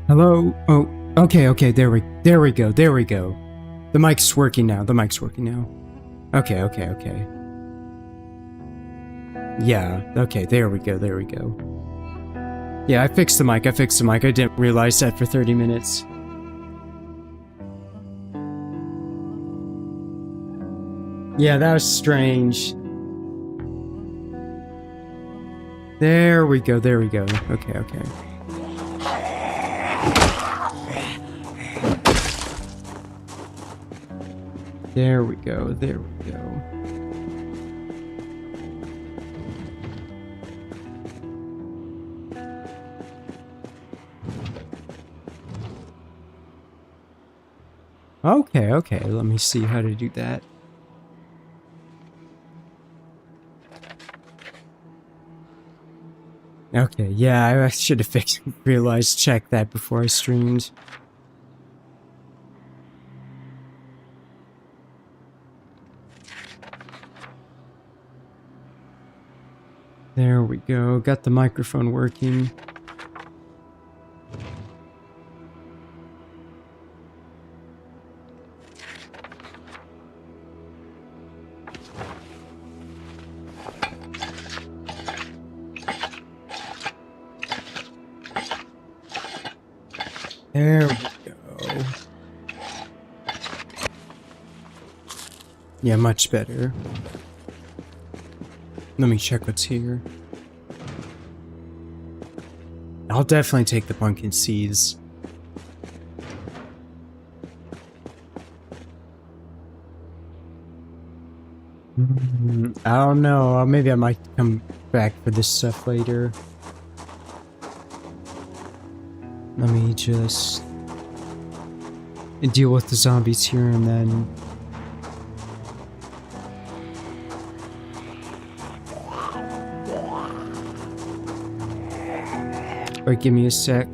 Hello? Oh, okay, there we go. The mic's working now, Okay. Yeah, okay, there we go. Yeah, I fixed the mic, I didn't realize that for 30 minutes. Yeah, that was strange. There we go. Okay. There we go. Okay, let me see how to do that. Okay, yeah, I should have checked that before I streamed. There we go, got the microphone working. There we go. Yeah, much better. Let me check what's here. I'll definitely take the pumpkin seeds. I don't know. Maybe I might come back for this stuff later. Let me just deal with the zombies here and then. Wait, give me a sec.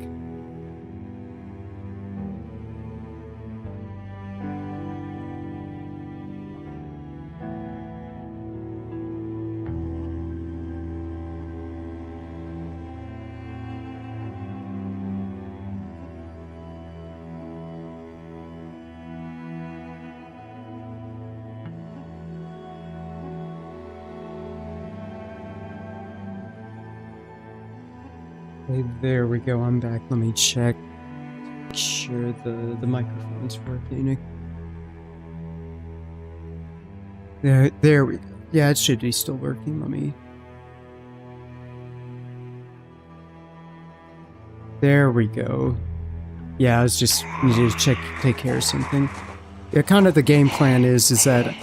Okay, there we go. I'm back. Let me check. Make sure the microphone's working. There we go. Yeah, it should be still working. Let me. There we go. Yeah, I was just needed to take care of something. Yeah, kind of the game plan is that.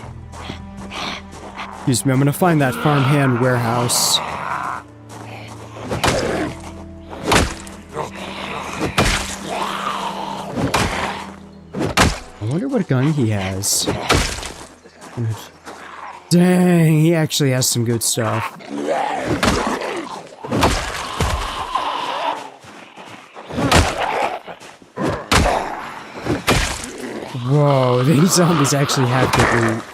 Excuse me. I'm gonna find that farmhand warehouse. I wonder what gun he has. Dang, he actually has some good stuff. Whoa, these zombies actually have good loot.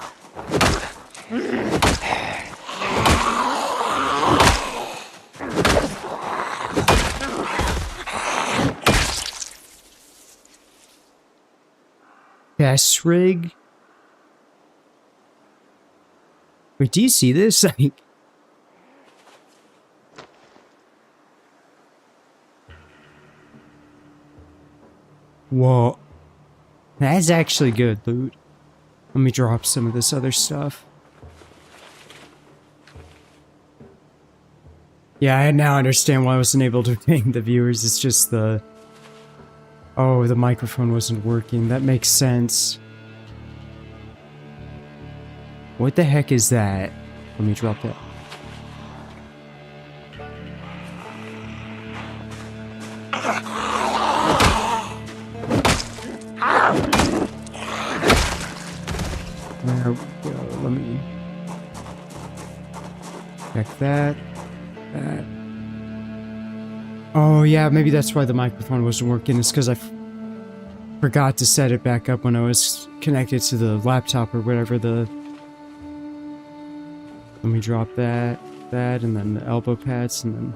Gas rig? Wait, do you see this? Whoa. That's actually good loot. Let me drop some of this other stuff. Yeah, I now understand why I wasn't able to obtain the viewers. It's just the... Oh, the microphone wasn't working. That makes sense. What the heck is that? Let me drop that. There we go. Let me check that. That. Oh yeah, maybe that's why the microphone wasn't working. It's because I forgot to set it back up when I was connected to the laptop or whatever. Let me drop that, and then the elbow pads, and then...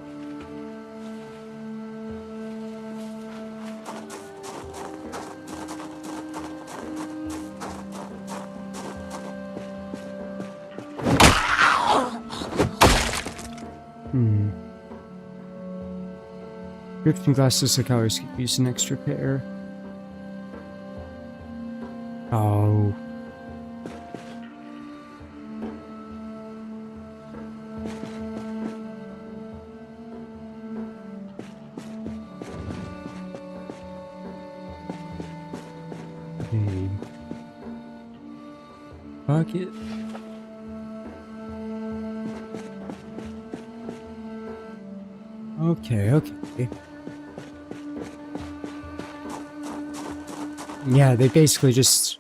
Drifting glasses the colors could use an extra pair. Oh. Okay. Bucket. Okay. Yeah, they basically just...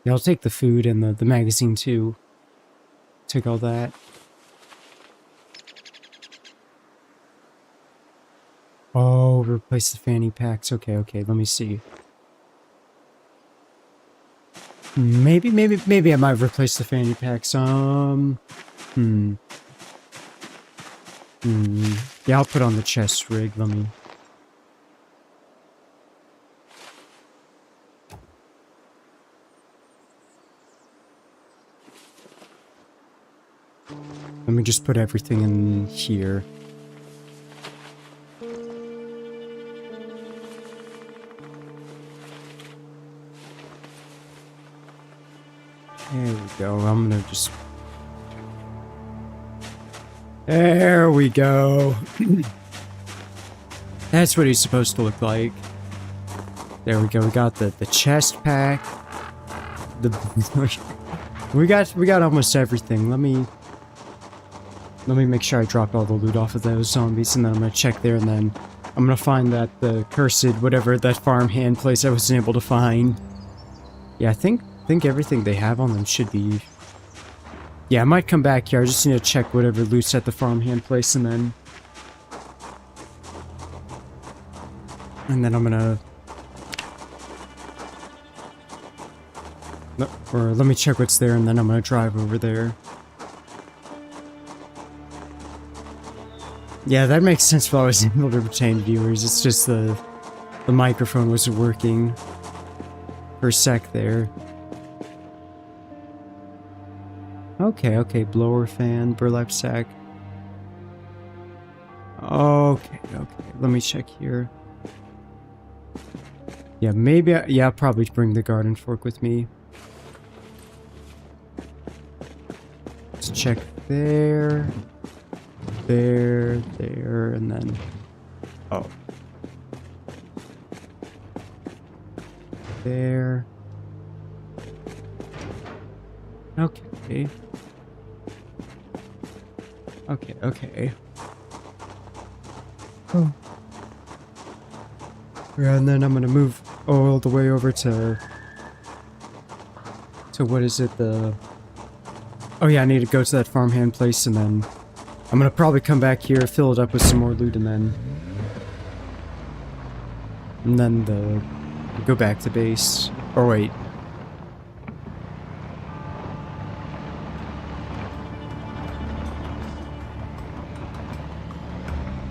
Yeah, I'll take the food and the magazine too. Take all that. Oh, replace the fanny packs. Okay, let me see. Maybe I might replace the fanny packs. Yeah, I'll put on the chest rig. Let me... Let me just put everything in here. go. I'm gonna just... There we go. That's what he's supposed to look like. There we go. We got the chest pack. We got almost everything. Let me make sure I dropped all the loot off of those zombies, and then I'm gonna check there, and then I'm gonna find the cursed whatever, that farmhand place I wasn't able to find. Yeah, I think everything they have on them should be... Yeah, I might come back here. I just need to check whatever loot's at the farmhand place, and then I'm gonna... Or let me check what's there, and then I'm gonna drive over there. Yeah, that makes sense while I was able to retain viewers. It's just the microphone wasn't working for a sec there. Okay, blower fan, burlap sack. Okay, let me check here. Yeah, maybe I'll probably bring the garden fork with me. Let's check there, and then... Oh. There. Okay. Okay. Oh. Yeah, and then I'm gonna move all the way over to what is it, oh yeah, I need to go to that farmhand place, and then I'm gonna probably come back here, fill it up with some more loot, and then go back to base. Or wait.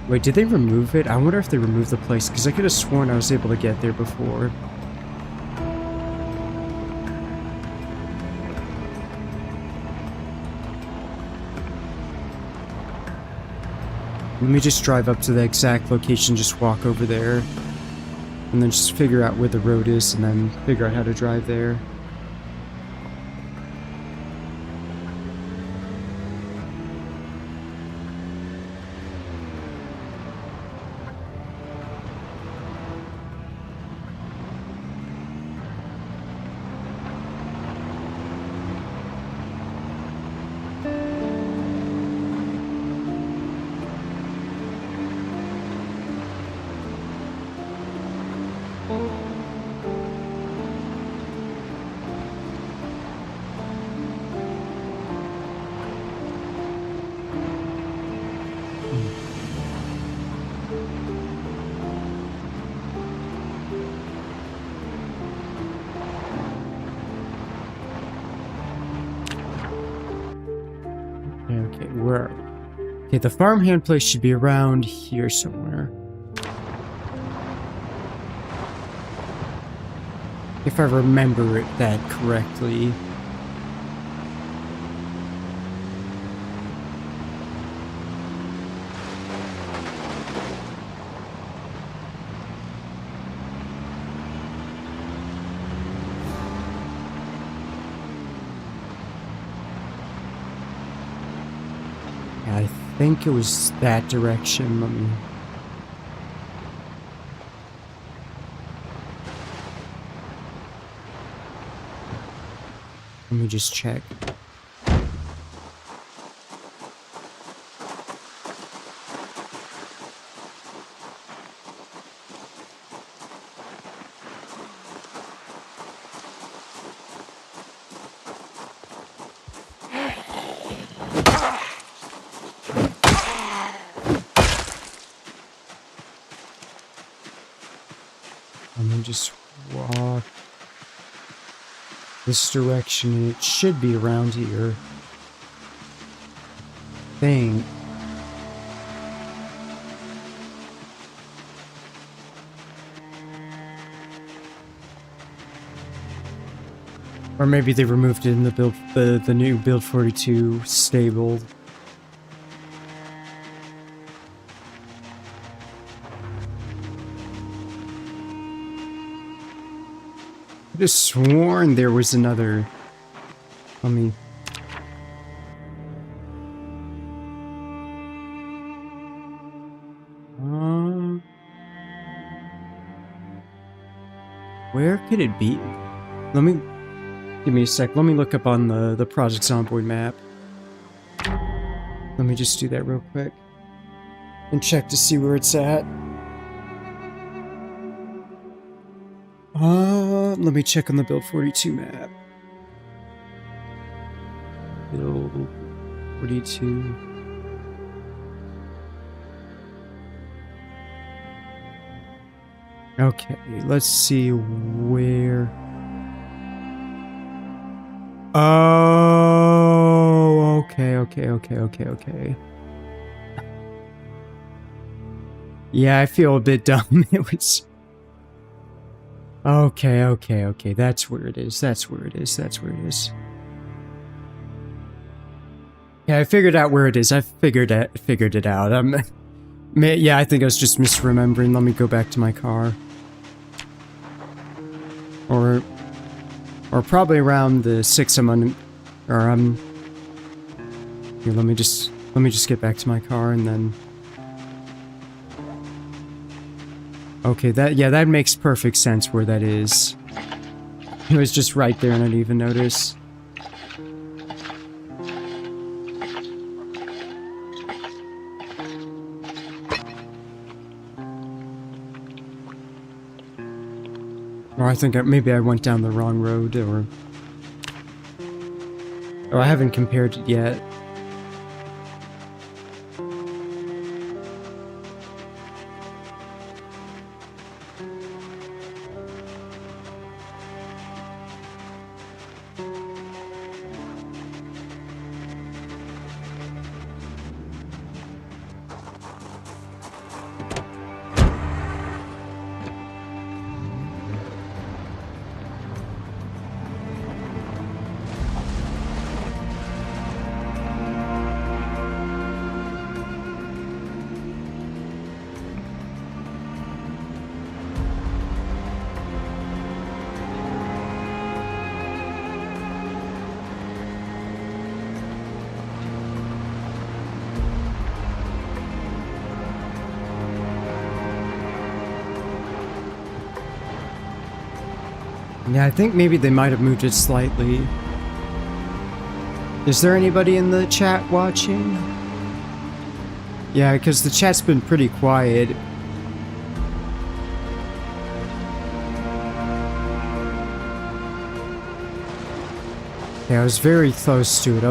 Wait, did they remove it? I wonder if they removed the place, because I could have sworn I was able to get there before. Let me just drive up to the exact location, just walk over there, and then just figure out where the road is, and then figure out how to drive there. Okay, where? Okay, the farmhand place should be around here somewhere. If I remember that correctly. I think it was that direction. Let me just check. Let me just walk this direction, and it should be around here. Thing. Or maybe they removed it in the build, the new build 42 stable. I could have sworn there was another... Let me... Where could it be? Let me... Give me a sec. Let me look up on the Project Zomboid map. Let me just do that real quick. And check to see where it's at. Let me check on the Build 42 map. Build 42. Okay, let's see where... Oh, okay. Yeah, I feel a bit dumb. It was... Okay. That's where it is. Yeah, I figured out where it is. I figured it out. Yeah, I think I was just misremembering. Let me go back to my car. Or probably around the 6 I'm on... Or Here, let me just get back to my car and then... Okay, that makes perfect sense where that is. It was just right there and I didn't even notice. Or I think maybe I went down the wrong road, or I haven't compared it yet. Yeah, I think maybe they might have moved it slightly. Is there anybody in the chat watching? Yeah, because the chat's been pretty quiet. Yeah, I was very close to it.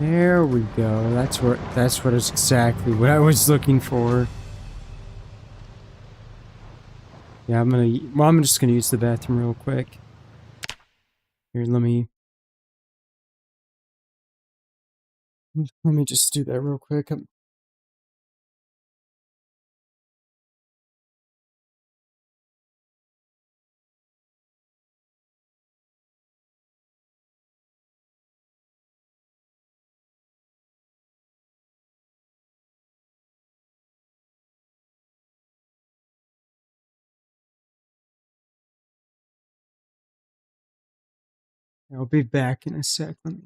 There we go. That's what is exactly what I was looking for. Yeah, I'm just gonna use the bathroom real quick. Here, let me just do that real quick. I'll be back in a sec. Let me...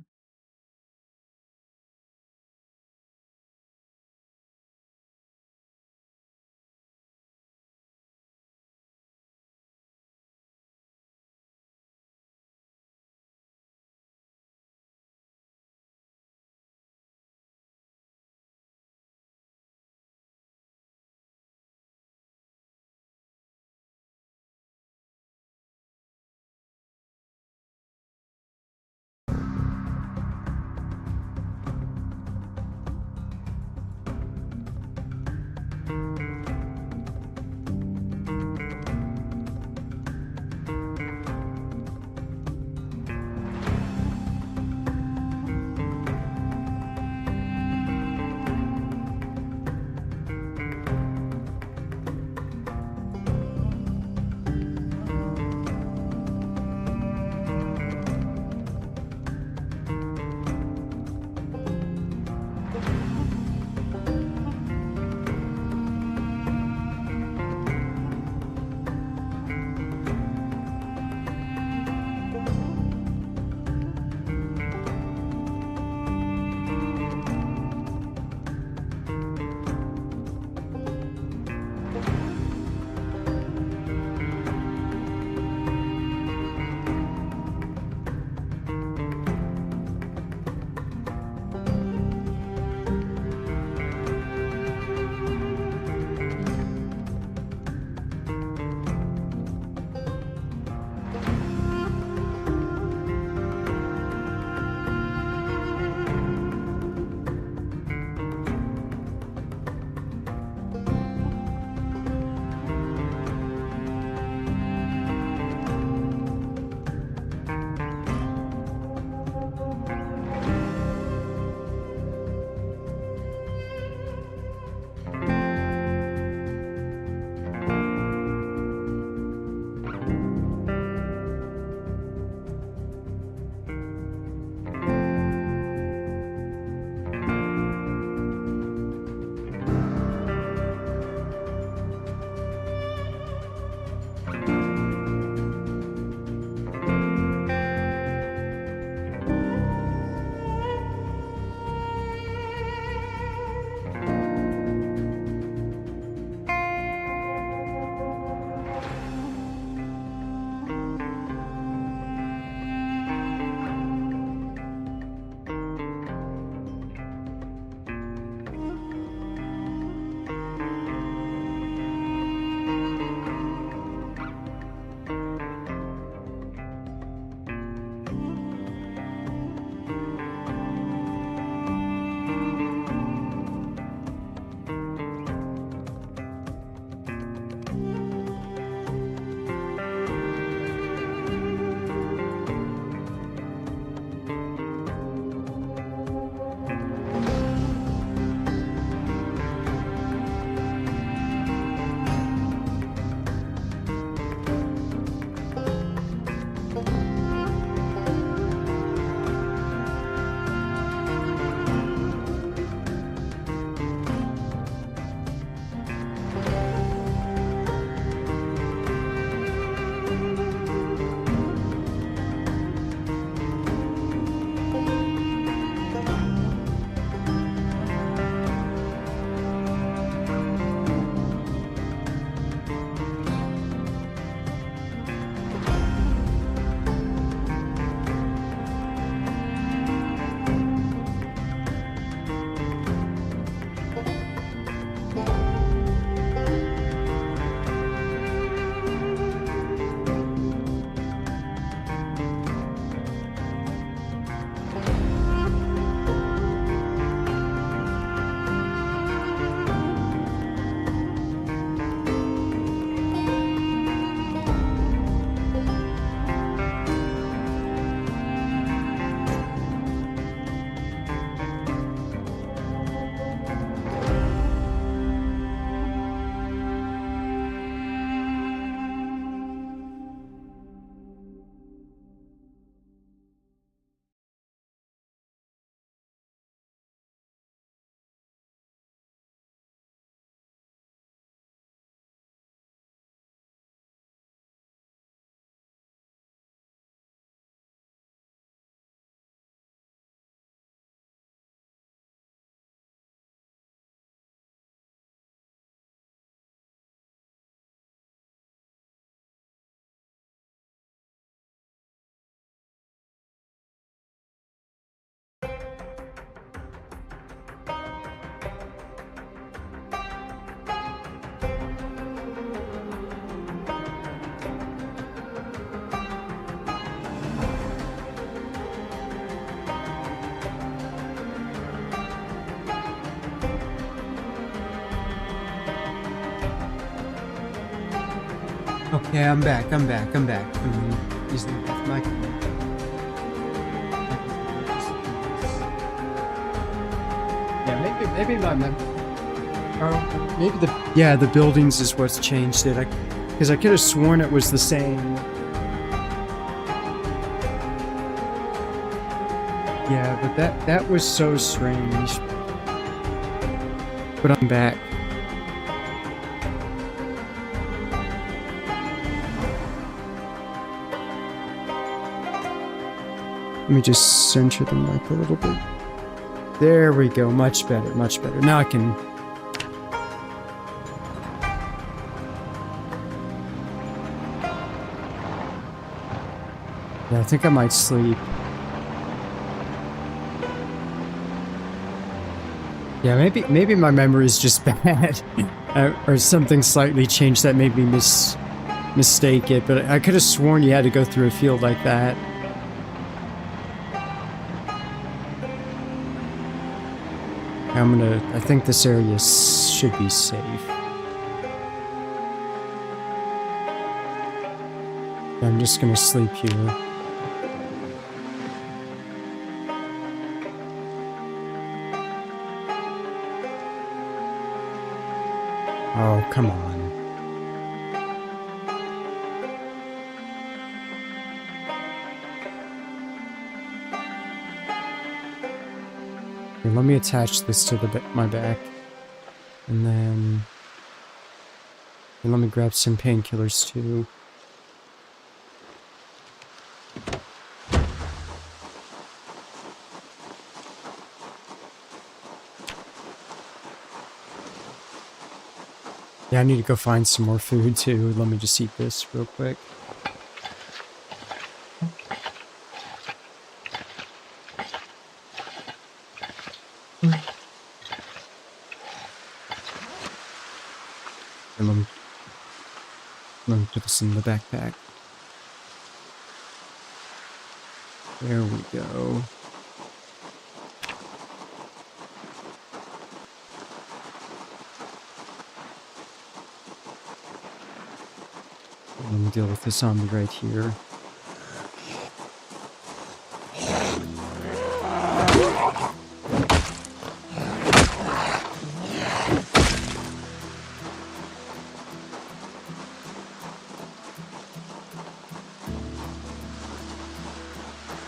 Okay, I'm back. I'm using my yeah, maybe my maybe the buildings is what's changed it. Because I could have sworn it was the same. Yeah, but that was so strange. But I'm back. Let me just center the mic a little bit. There we go. Much better, much better. Now I can... Yeah, I think I might sleep. Yeah, maybe my memory is just bad. Or something slightly changed that made me mistake it, but I could have sworn you had to go through a field like that. I think this area should be safe. I'm just gonna sleep here. Oh, come on. Here, let me attach this to my back. And then... And let me grab some painkillers too. Yeah, I need to go find some more food too. Let me just eat this real quick. And let me put this in the backpack. There we go. Let me deal with the zombie right here.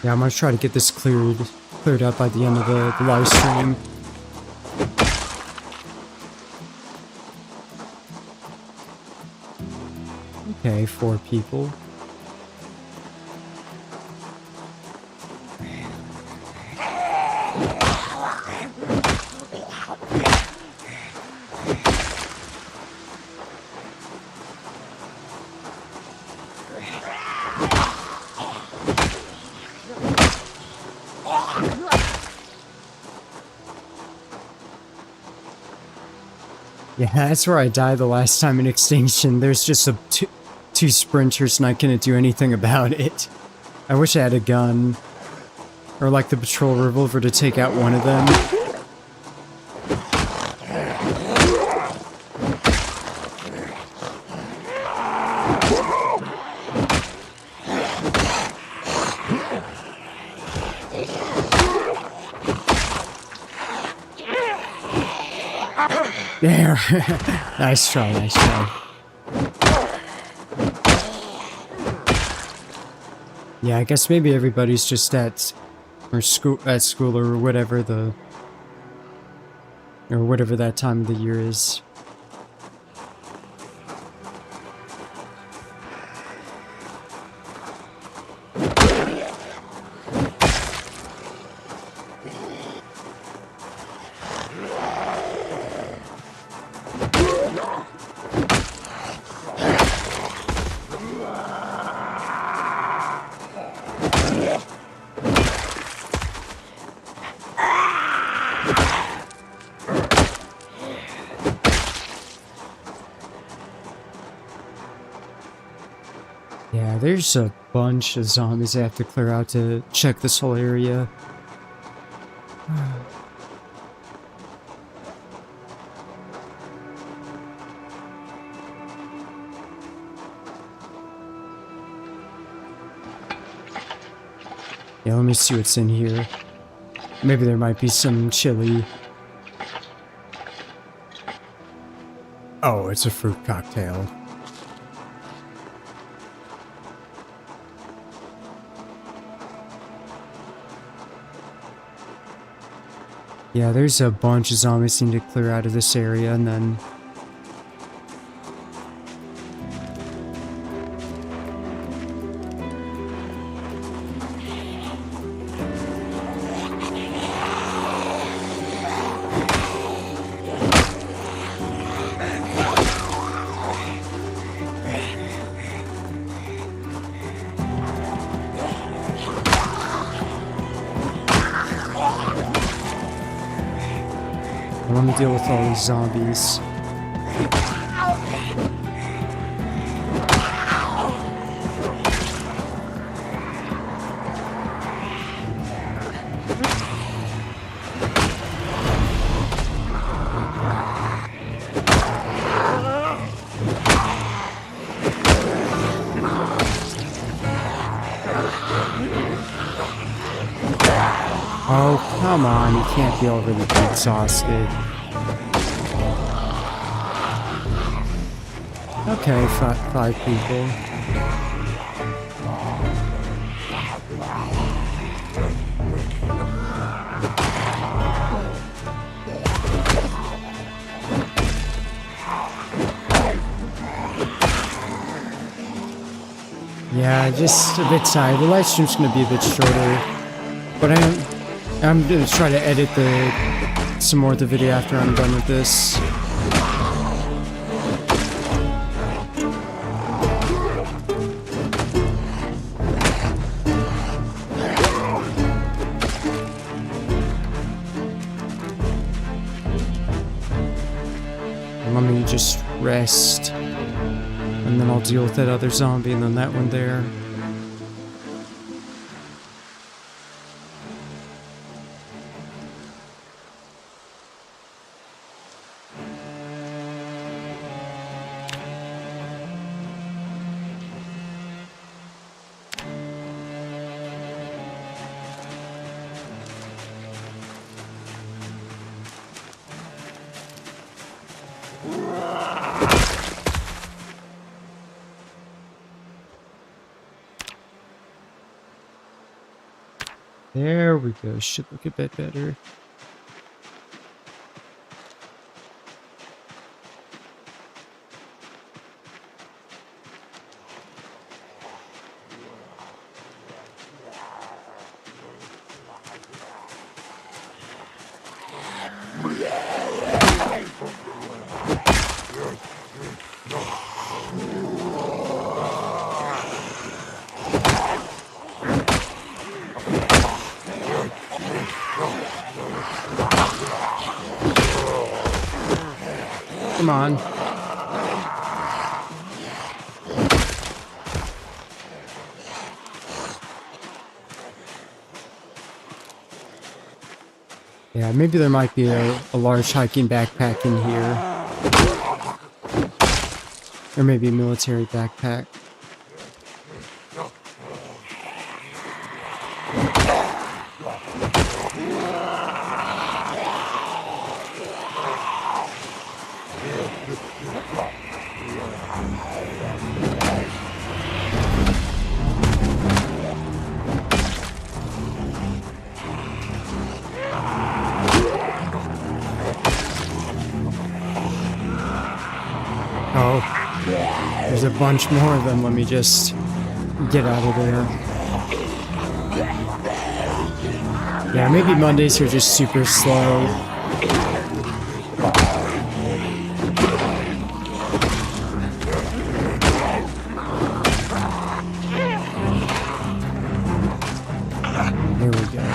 Yeah, I'm gonna try to get this cleared up by the end of the live stream. Okay, 4 people. Yeah, that's where I died the last time in Extinction. There's just two sprinters and I couldn't do anything about it. I wish I had a gun. Or like the patrol revolver to take out one of them. There! Nice try, nice try. Yeah, I guess maybe everybody's just at school or whatever whatever that time of the year is. Yeah, there's a bunch of zombies I have to clear out to check this whole area. Yeah, let me see what's in here. Maybe there might be some chili. Oh, it's a fruit cocktail. Yeah, there's a bunch of zombies need to clear out of this area, and then... I want to deal with all these zombies. Oh, come on, you can't be overly exhausted. Okay, five people. Yeah, just a bit tired. The live stream's gonna be a bit shorter, but I'm gonna try to edit some more of the video after I'm done with this. Let me just rest, and then I'll deal with that other zombie and then that one there. There we go. Should look a bit better. Come on. Yeah, maybe there might be a large hiking backpack in here. Or maybe a military backpack. Oh, there's a bunch more of them. Let me just get out of there. Yeah, maybe Mondays are just super slow. There we go.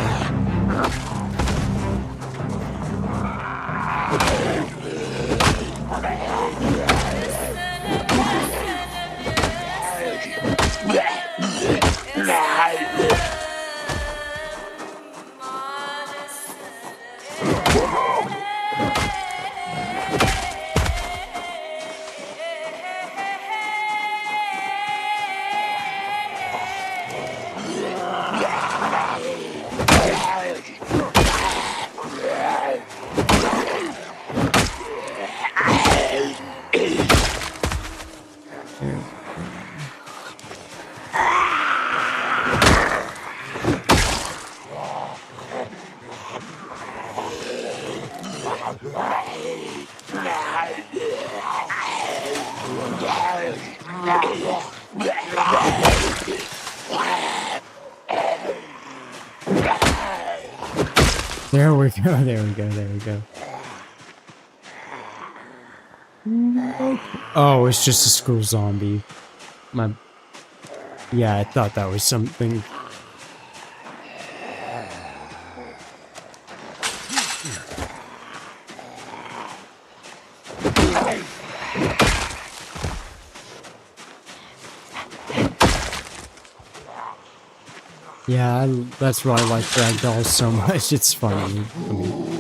There we go, there we go, there we go. Oh, it's just a school zombie. Yeah, I thought that was something. Yeah, that's why I like ragdolls so much. It's funny. I mean,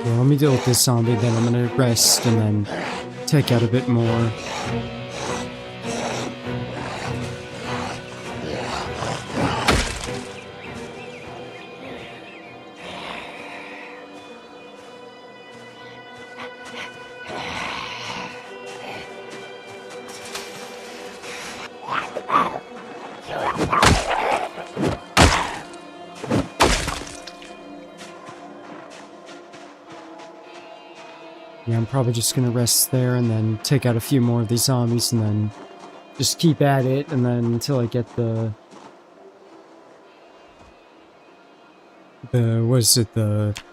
yeah, let me deal with this zombie, then I'm gonna rest and then take out a bit more. Yeah, I'm probably just gonna rest there and then take out a few more of these zombies and then just keep at it and then until I get the what is it, let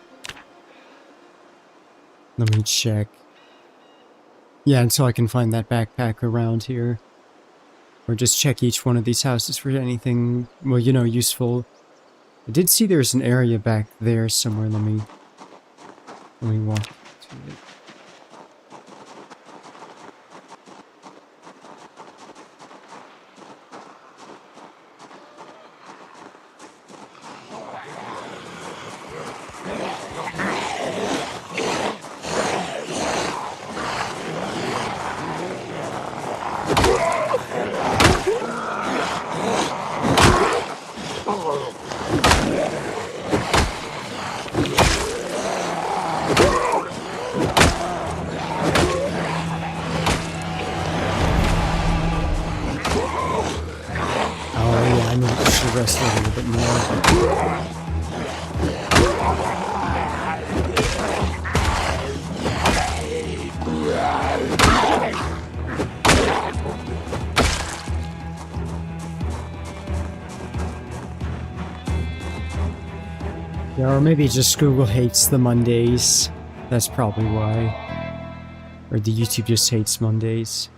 me check. Yeah, until I can find that backpack around here. Or just check each one of these houses for anything, well, you know, useful. I did see there's an area back there somewhere. Let me walk to it. Rest a little bit more. Yeah, or maybe just Google hates the Mondays. That's probably why. Or the YouTube just hates Mondays.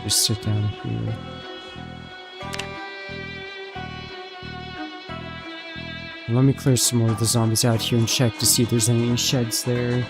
Just sit down here. Let me clear some more of the zombies out here and check to see if there's any sheds there.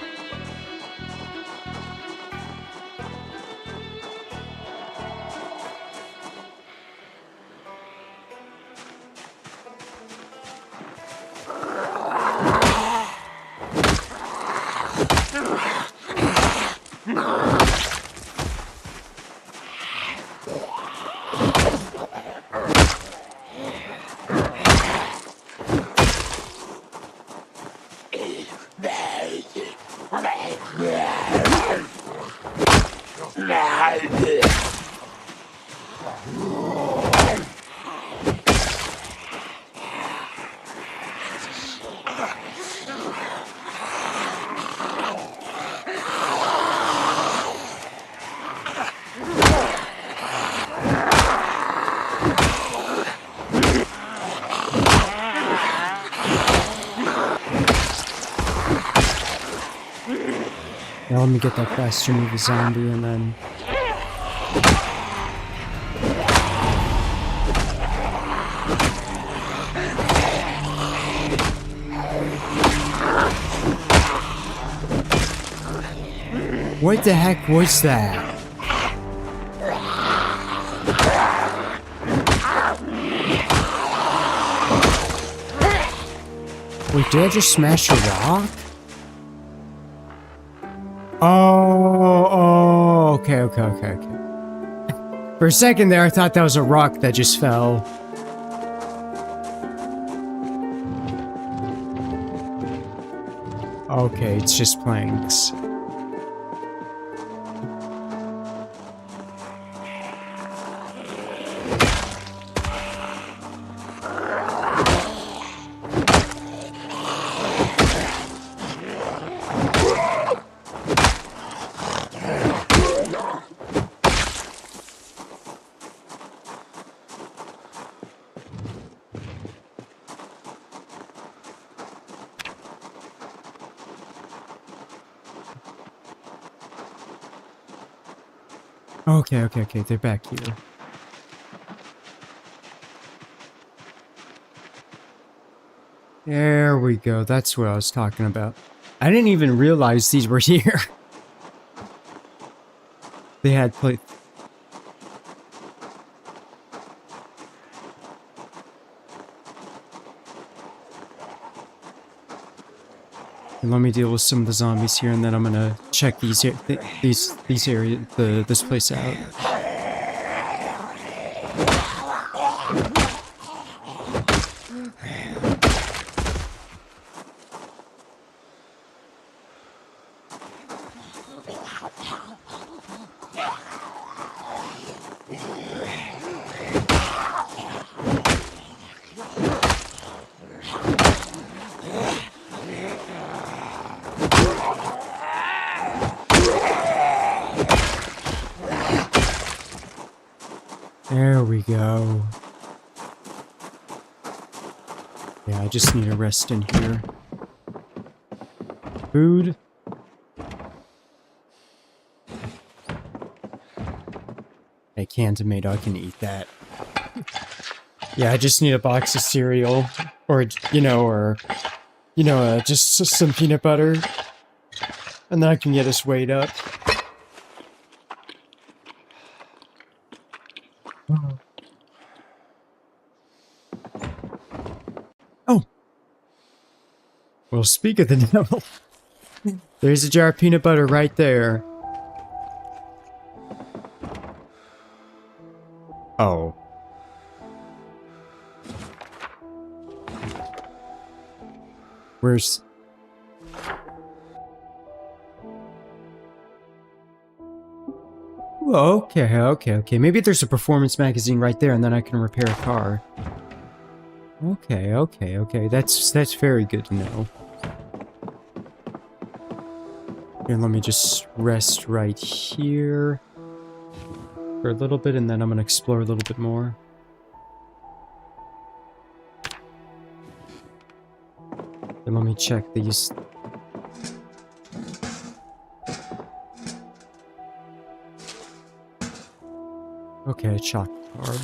Now let me get that faster movie zombie and then... What the heck was that? Wait, did I just smash a rock? Oh, okay. For a second there, I thought that was a rock that just fell. Okay, it's just planks. Okay, they're back here. There we go, that's what I was talking about. I didn't even realize these were here. They had plate. And let me deal with some of the zombies here, and then I'm gonna check these areas, this place out. There we go. Yeah, I just need a rest in here. Food. A canned tomato, I can eat that. Yeah, I just need a box of cereal, or just some peanut butter, and then I can get us weighed up. Oh. Well, speak of the devil. There's a jar of peanut butter right there. Oh. Where's... Okay. Maybe there's a performance magazine right there, and then I can repair a car. Okay. That's very good to know. Here, let me just rest right here for a little bit, and then I'm gonna explore a little bit more. And let me check these. Okay, a chocolate bar.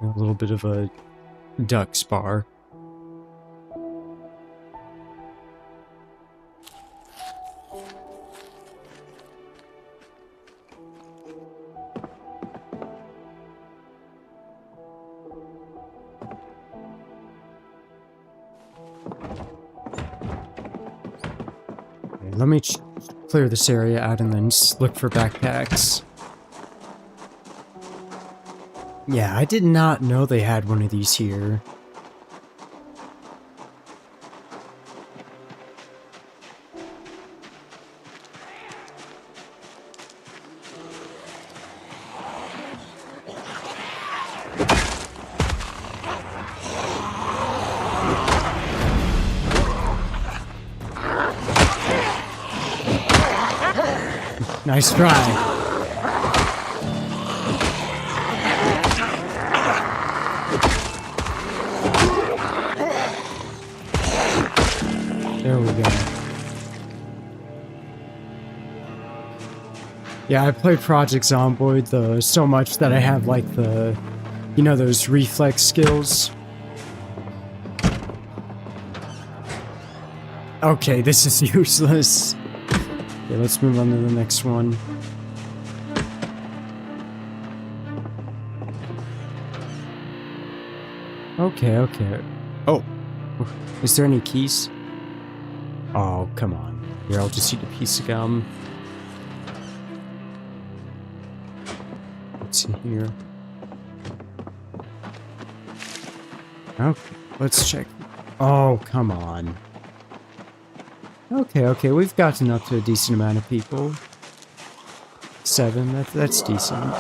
A little bit of a duck's bar. Okay, let me clear this area out and then look for backpacks. Yeah, I did not know they had one of these here. Nice try. There we go. Yeah, I played Project Zomboid so much that I have like those reflex skills. Okay, this is useless. Okay, let's move on to the next one. Okay, okay. Oh, is there any keys? Oh, come on. Here, I'll just eat a piece of gum. What's in here? Okay, let's check. Oh, come on. Okay, okay, we've gotten up to a decent amount of people. 7, that's decent.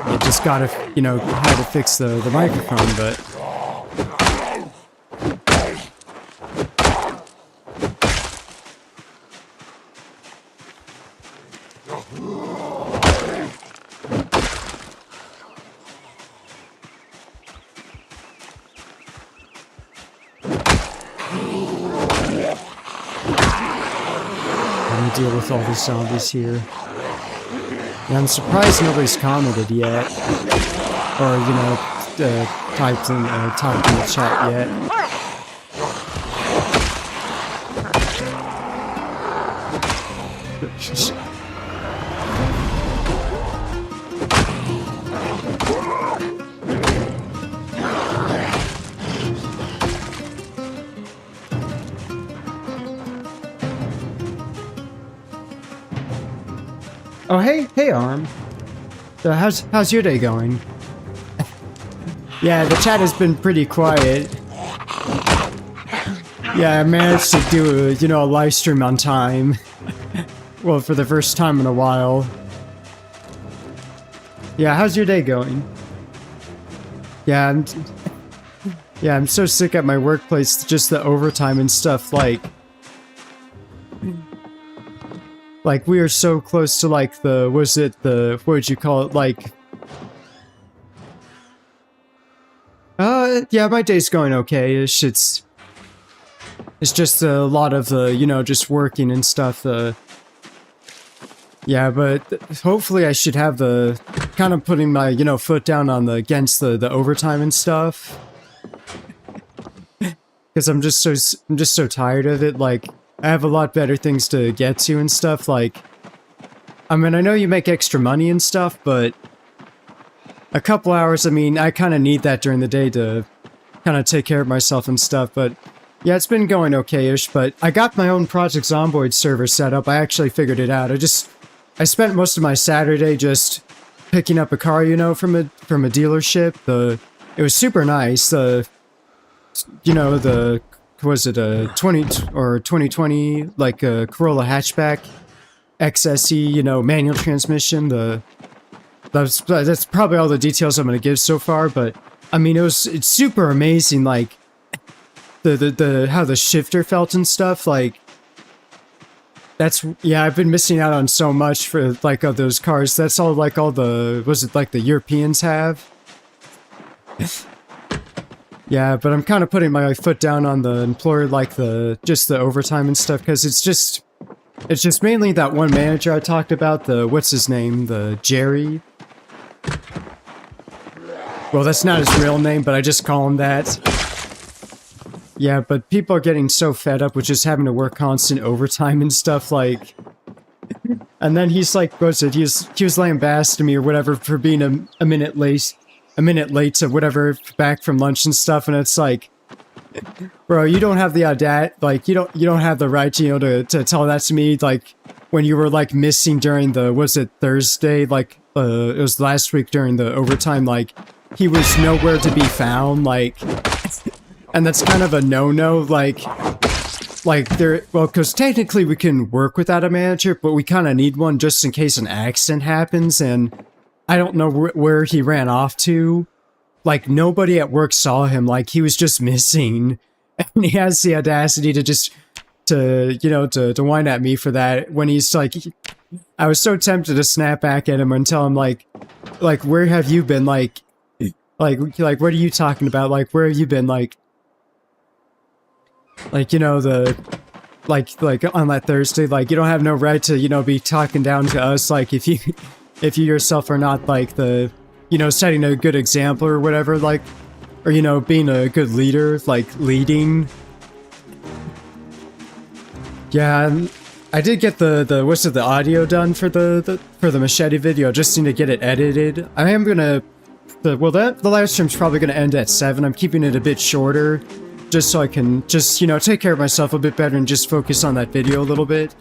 You just gotta, you know, how to fix the microphone, but... deal with all these zombies here. Yeah, I'm surprised nobody's commented yet. Or, you know, typed in the chat yet. Oh, hey, Arm. So how's your day going? Yeah, the chat has been pretty quiet. Yeah, I managed to do a live stream on time. Well, for the first time in a while. Yeah, how's your day going? Yeah, I'm so sick at my workplace, just the overtime and stuff, like we are so close to like what would you call it, like yeah, my day's going okay-ish. It's just a lot of just working and stuff. Yeah, but hopefully I should have the kind of putting my foot down on against the overtime and stuff. Because I'm just so tired of it. Like, I have a lot better things to get to and stuff. Like, I mean, I know you make extra money and stuff, but a couple hours, I mean, I kind of need that during the day to kind of take care of myself and stuff. But yeah, it's been going okay-ish. But I got my own Project Zomboid server set up. I actually figured it out. I spent most of my Saturday just picking up a car, from a dealership. It was super nice. Was it a 2020 like a Corolla hatchback XSE, manual transmission. That's probably all the details I'm gonna give so far, but I mean it's super amazing, like the how the shifter felt and stuff. Like, I've been missing out on so much for like of those cars. That's all like all the the Europeans have. Yeah, but I'm kind of putting my foot down on the employer, like the overtime and stuff, because it's just mainly that one manager I talked about, what's his name, the Jerry. Well, that's not his real name, but I just call him that. Yeah, but people are getting so fed up with just having to work constant overtime and stuff, like. And then he's like, he was lambasting me or whatever for being a minute late to whatever, back from lunch and stuff, and it's like, bro, you don't have the you don't have the right to tell that to me, like, when you were like missing during Thursday, like it was last week during the overtime, like he was nowhere to be found, like, and that's kind of a no-no, like because technically we can work without a manager, but we kind of need one just in case an accident happens, and I don't know where he ran off to. Like, nobody at work saw him. Like, he was just missing. And he has the audacity to whine at me for that when he's like... I was so tempted to snap back at him and tell him, like, where have you been? Like, what are you talking about? Like, where have you been? Like, on that Thursday, like, you don't have no right to, be talking down to us, like, if you yourself are not, like, setting a good example or whatever, like, or, being a good leader, like, leading. Yeah, I did get the audio done for the machete video. Just need to get it edited. I am gonna the live stream's probably gonna end at 7. I'm keeping it a bit shorter, just so I can just, you know, take care of myself a bit better and just focus on that video a little bit.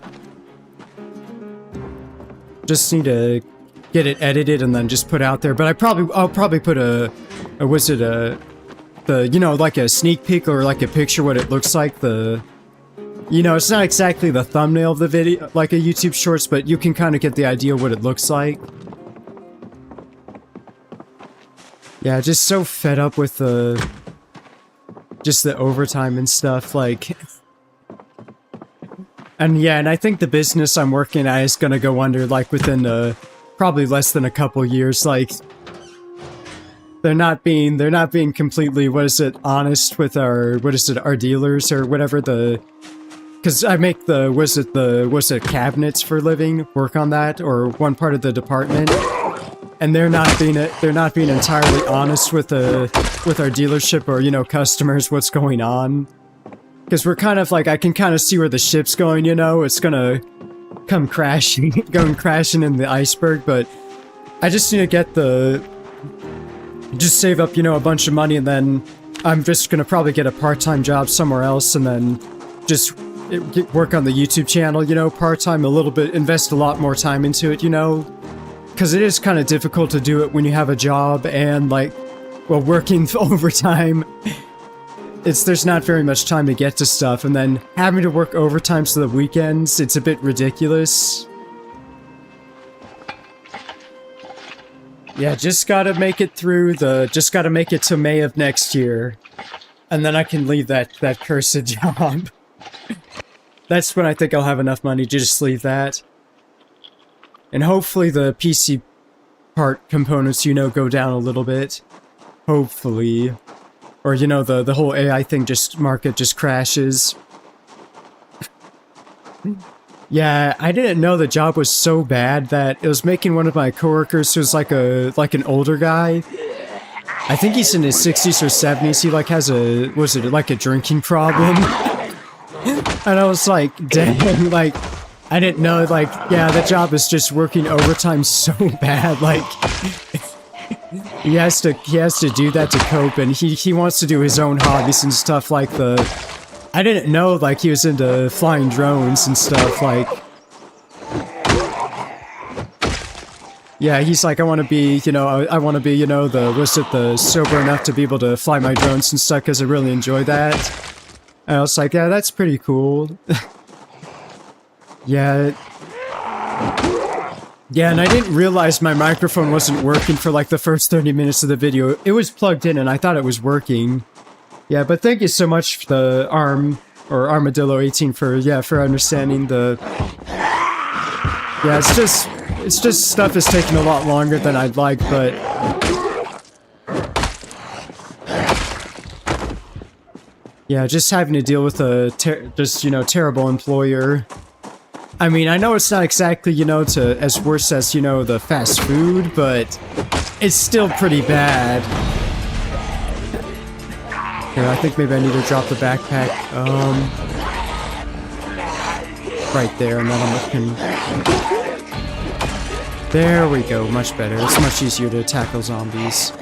Just need to get it edited and then just put out there. But I'll probably put you know, like a sneak peek or like a picture what it looks like. You know, it's not exactly the thumbnail of the video, like a YouTube Shorts, but you can kind of get the idea what it looks like. Yeah, just so fed up with just the overtime and stuff, like... And yeah, and I think the business I'm working at is gonna go under, like, within, probably less than a couple years, like... They're not being completely, honest with our dealers or whatever, because I make the cabinets for a living, work on that, or one part of the department, and they're not being entirely honest with our dealership or, you know, customers what's going on, because we're kind of like, I can kind of see where the ship's going, you know, it's gonna come crashing, going crashing in the iceberg, but I just need to just save up, you know, a bunch of money, and then I'm just gonna probably get a part-time job somewhere else, and then just work on the YouTube channel, you know, part-time a little bit, invest a lot more time into it, you know, because it is kind of difficult to do it when you have a job and, like, well, working overtime. There's not very much time to get to stuff, and then having to work overtime to the weekends, it's a bit ridiculous. Yeah, just gotta make it just gotta make it to May of next year. And then I can leave that cursed job. That's when I think I'll have enough money to just leave that. And hopefully the PC part components, you know, go down a little bit. Hopefully. Or, you know, the whole AI thing market just crashes. Yeah, I didn't know the job was so bad that it was making one of my coworkers, who's like an older guy. I think he's in his 60s or 70s. He like has a drinking problem. And I was like, dang, like, I didn't know, like, yeah, that job is just working overtime so bad, like, he has to do that to cope, and he wants to do his own hobbies and stuff, like I didn't know, like, he was into flying drones and stuff, like... Yeah, he's like, I want to be, you know, the sober enough to be able to fly my drones and stuff, because I really enjoy that. And I was like, yeah, that's pretty cool. Yeah. Yeah, and I didn't realize my microphone wasn't working for, like, the first 30 minutes of the video. It was plugged in, and I thought it was working. Yeah, but thank you so much for the Armadillo 18 for understanding the... Yeah, it's just stuff is taking a lot longer than I'd like, but... Yeah, just having to deal with a terrible employer. I mean, I know it's not exactly, you know, as worse as, you know, the fast food, but it's still pretty bad. Here, I think maybe I need to drop the backpack, right there, and then I'm looking... There we go, much better. It's much easier to tackle zombies.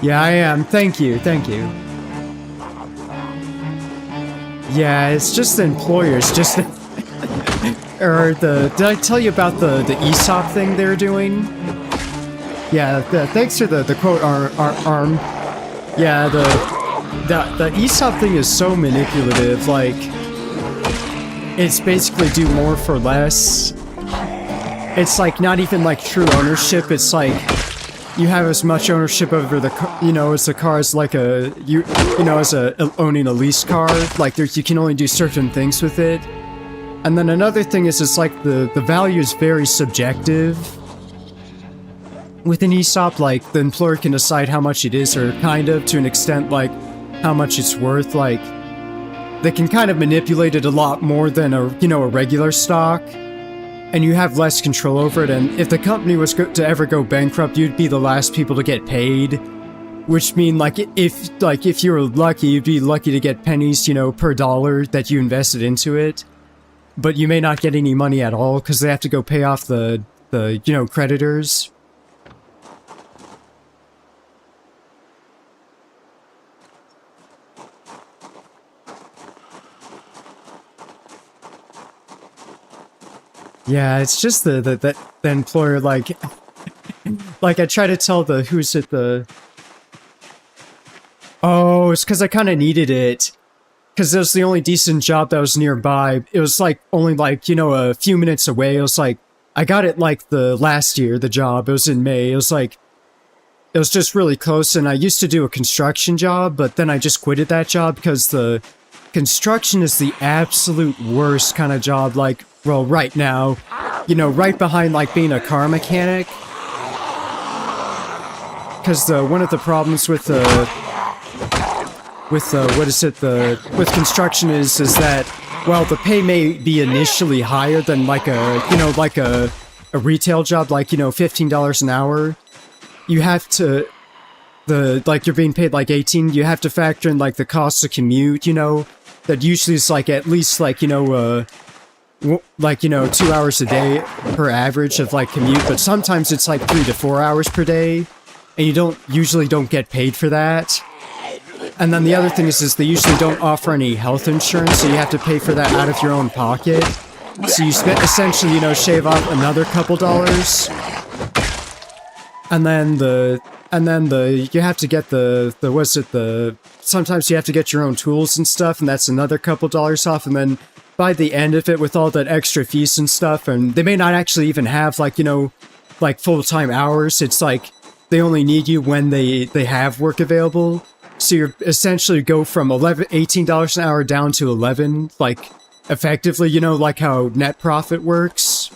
Yeah, I am. Thank you, thank you. Yeah, it's just the employers, just or did I tell you about the ESOP thing they're doing? Yeah, thanks for the quote, Arm. Yeah, the ESOP thing is so manipulative, like, it's basically do more for less. It's like not even like true ownership, it's like you have as much ownership over the car, you know, as the car is like owning a leased car, like you can only do certain things with it. And then another thing is it's like the value is very subjective. With an ESOP, like, the employer can decide how much it is, or kind of, to an extent, like, how much it's worth, like, they can kind of manipulate it a lot more than a regular stock. And you have less control over it, and if the company was to ever go bankrupt, you'd be the last people to get paid. which mean like if you were lucky, you'd be lucky to get pennies, you know, per dollar that you invested into it. But you may not get any money at all because they have to go pay off the you know, creditors. Yeah, it's just the employer, like like I try to tell oh, it's because I kind of needed it. Because it was the only decent job that was nearby. It was like only like, you know, a few minutes away. It was like, I got it like the last year, the job. It was in May. It was like, it was just really close. And I used to do a construction job, but then I just quitted that job because the construction is the absolute worst kind of job. Like, well, right now, you know, right behind like being a car mechanic. Because one of the problems with with construction is that, well, the pay may be initially higher than like a retail job, like, you know, $15 an hour. You have to, like, you're being paid like 18, you have to factor in like the cost to commute, you know, that usually is like at least like, you know, like, you know, 2 hours a day per average of like commute, but sometimes it's like 3 to 4 hours per day, and you usually don't get paid for that. And then the other thing is they usually don't offer any health insurance, so you have to pay for that out of your own pocket. So you essentially, you know, shave off another couple dollars. And then you have to get sometimes you have to get your own tools and stuff, and that's another couple dollars off. And then by the end of it, with all that extra fees and stuff, and they may not actually even have like, you know, like full-time hours. It's like they only need you when they have work available. So you essentially go from $18 an hour down to 11, like, effectively, you know, like how net profit works.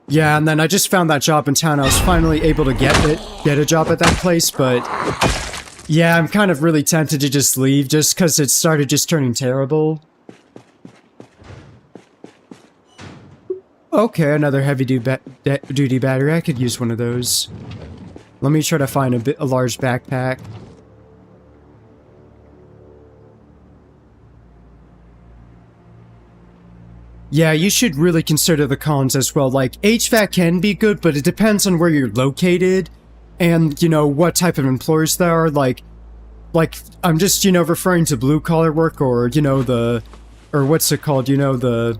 Yeah, and then I just found that job in town. I was finally able to get a job at that place, but yeah, I'm kind of really tempted to just leave just because it started just turning terrible. Okay, another heavy-duty battery. I could use one of those. Let me try to find a large backpack. Yeah, you should really consider the cons as well. Like, HVAC can be good, but it depends on where you're located and, you know, what type of employers there are. Like, I'm just, you know, referring to blue-collar work or, you know, or what's it called, you know, the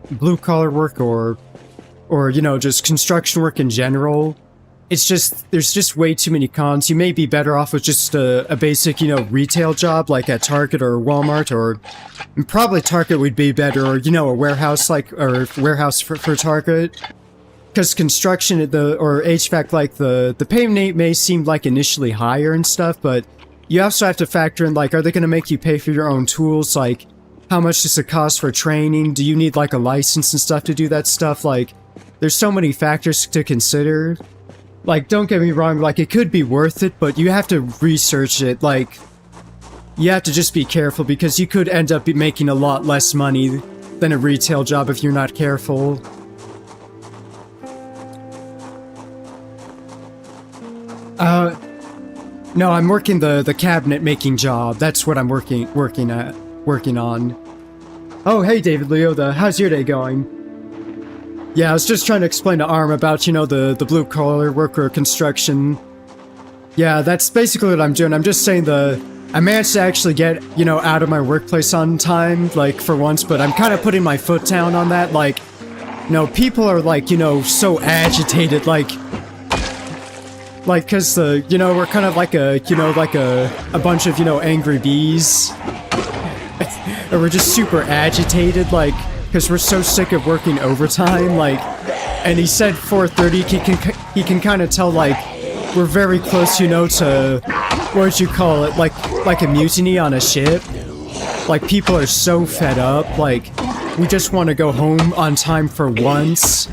blue-collar work or, you know, just construction work in general. It's just, there's just way too many cons. You may be better off with just a basic, you know, retail job, like at Target or Walmart, or probably Target would be better, or, you know, a warehouse, like, or warehouse for Target. Because construction, or HVAC, like, the pay may seem like initially higher and stuff, but you also have to factor in, like, are they going to make you pay for your own tools? Like, how much does it cost for training? Do you need, like, a license and stuff to do that stuff? Like, there's so many factors to consider. Like, don't get me wrong, like, it could be worth it, but you have to research it. Like, you have to just be careful, because you could end up making a lot less money than a retail job if you're not careful. No, I'm working the cabinet making job. That's what I'm working on. Oh, hey, David Leota, how's your day going? Yeah, I was just trying to explain to Arm about, you know, the blue-collar worker construction. Yeah, that's basically what I'm doing. I'm just saying I managed to actually get, you know, out of my workplace on time, like, for once, but I'm kind of putting my foot down on that. Like, you know, people are, like, you know, so agitated, like, cause you know, we're kind of like a bunch of, you know, angry bees. And we're just super agitated, like, because we're so sick of working overtime, like, and he said 4:30, he can kind of tell, like, we're very close, you know, to, what would you call it, like a mutiny on a ship. Like, people are so fed up, like, we just want to go home on time for once.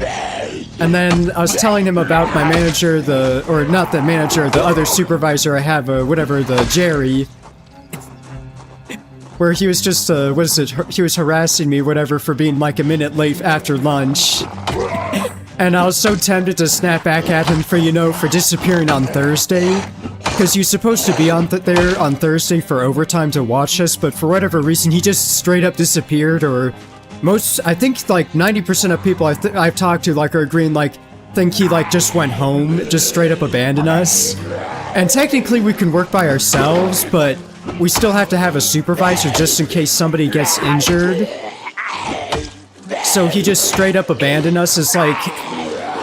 And then I was telling him about my manager, or not the manager, the other supervisor I have, whatever, the Jerry, where he was just, he was harassing me, whatever, for being like a minute late after lunch. And I was so tempted to snap back at him for, you know, for disappearing on Thursday. Because you're supposed to be there on Thursday for overtime to watch us, but for whatever reason, he just straight up disappeared, or I think like 90% of people I've talked to like are agreeing like, think he like just went home, just straight up abandoned us. And technically we can work by ourselves, but we still have to have a supervisor just in case somebody gets injured. So he just straight up abandoned us. It's like,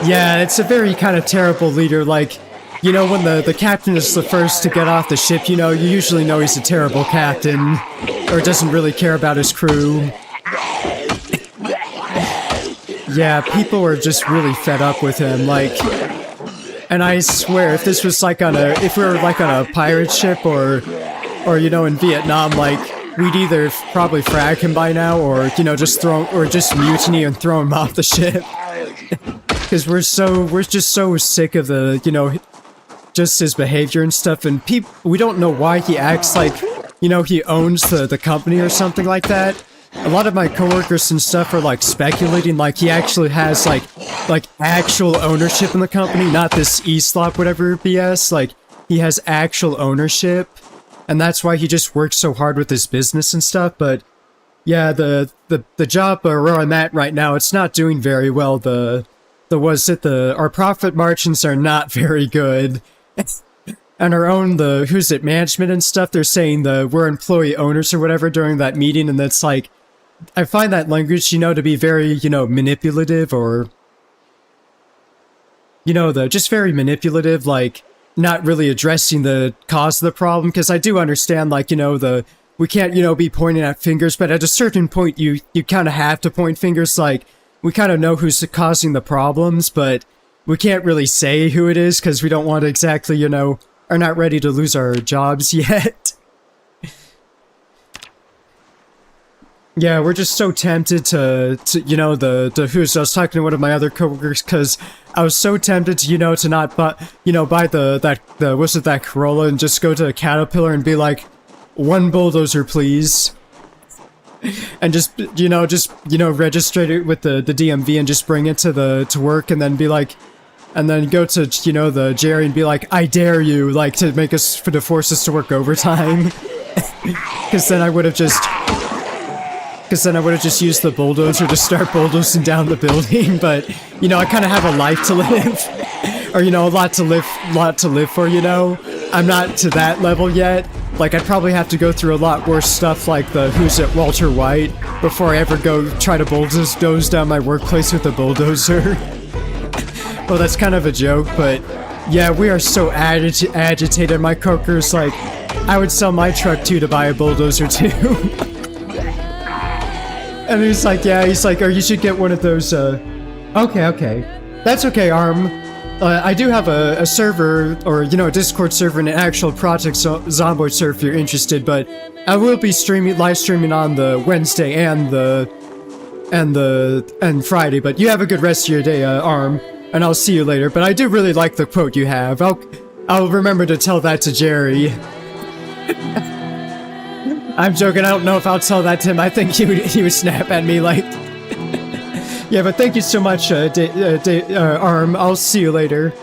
yeah, it's a very kind of terrible leader. Like, you know, when the captain is the first to get off the ship, you know, you usually know he's a terrible captain, or doesn't really care about his crew. Yeah, people are just really fed up with him, like, and I swear, if this was like if we were like on a pirate ship, or you know, in Vietnam, like, we'd either probably frag him by now, or, you know, just mutiny and throw him off the ship. Because we're just so sick of the, you know, just his behavior and stuff, and we don't know why he acts like, you know, he owns the company or something like that. A lot of my coworkers and stuff are like speculating like he actually has like actual ownership in the company, not this e-slop whatever BS. Like, he has actual ownership, and that's why he just works so hard with his business and stuff. But yeah, the job where I'm at right now, it's not doing very well. Our profit margins are not very good. And our own, management and stuff, they're saying we're employee owners or whatever during that meeting, and that's like, I find that language, you know, to be very, you know, manipulative, or, you know, just very manipulative, like, not really addressing the cause of the problem, because I do understand, like, you know, we can't, you know, be pointing at fingers, but at a certain point, you kind of have to point fingers, like, we kind of know who's causing the problems, but we can't really say who it is, because we don't want to exactly, you know, are not ready to lose our jobs yet. Yeah, we're just so tempted to you know, I was talking to one of my other coworkers, because I was so tempted to, you know, to not buy that Corolla, and just go to a Caterpillar and be like, one bulldozer, please. And just register it with the DMV and just bring it to work, and then be like, and then go to, you know, the Jerry and be like, I dare you, like, to force us to work overtime. Because then I would have just used the bulldozer to start bulldozing down the building. But, you know, I kind of have a life to live, or, you know, a lot to live for, you know. I'm not to that level yet. Like, I'd probably have to go through a lot worse stuff like Walter White before I ever go try to bulldoze down my workplace with a bulldozer. Well, that's kind of a joke, but yeah, we are so agitated. My coworkers, like, I would sell my truck to buy a bulldozer too. And he's like, or you should get one of those, okay. That's okay, Arm. I do have a server, or, you know, a Discord server and an actual Project Zomboid server if you're interested, but I will be live streaming on the Wednesday and Friday, but you have a good rest of your day, Arm, and I'll see you later. But I do really like the quote you have. I'll remember to tell that to Jerry. I'm joking, I don't know if I'll tell that to him. I think he would snap at me like... Yeah, but thank you so much, Arm. I'll see you later.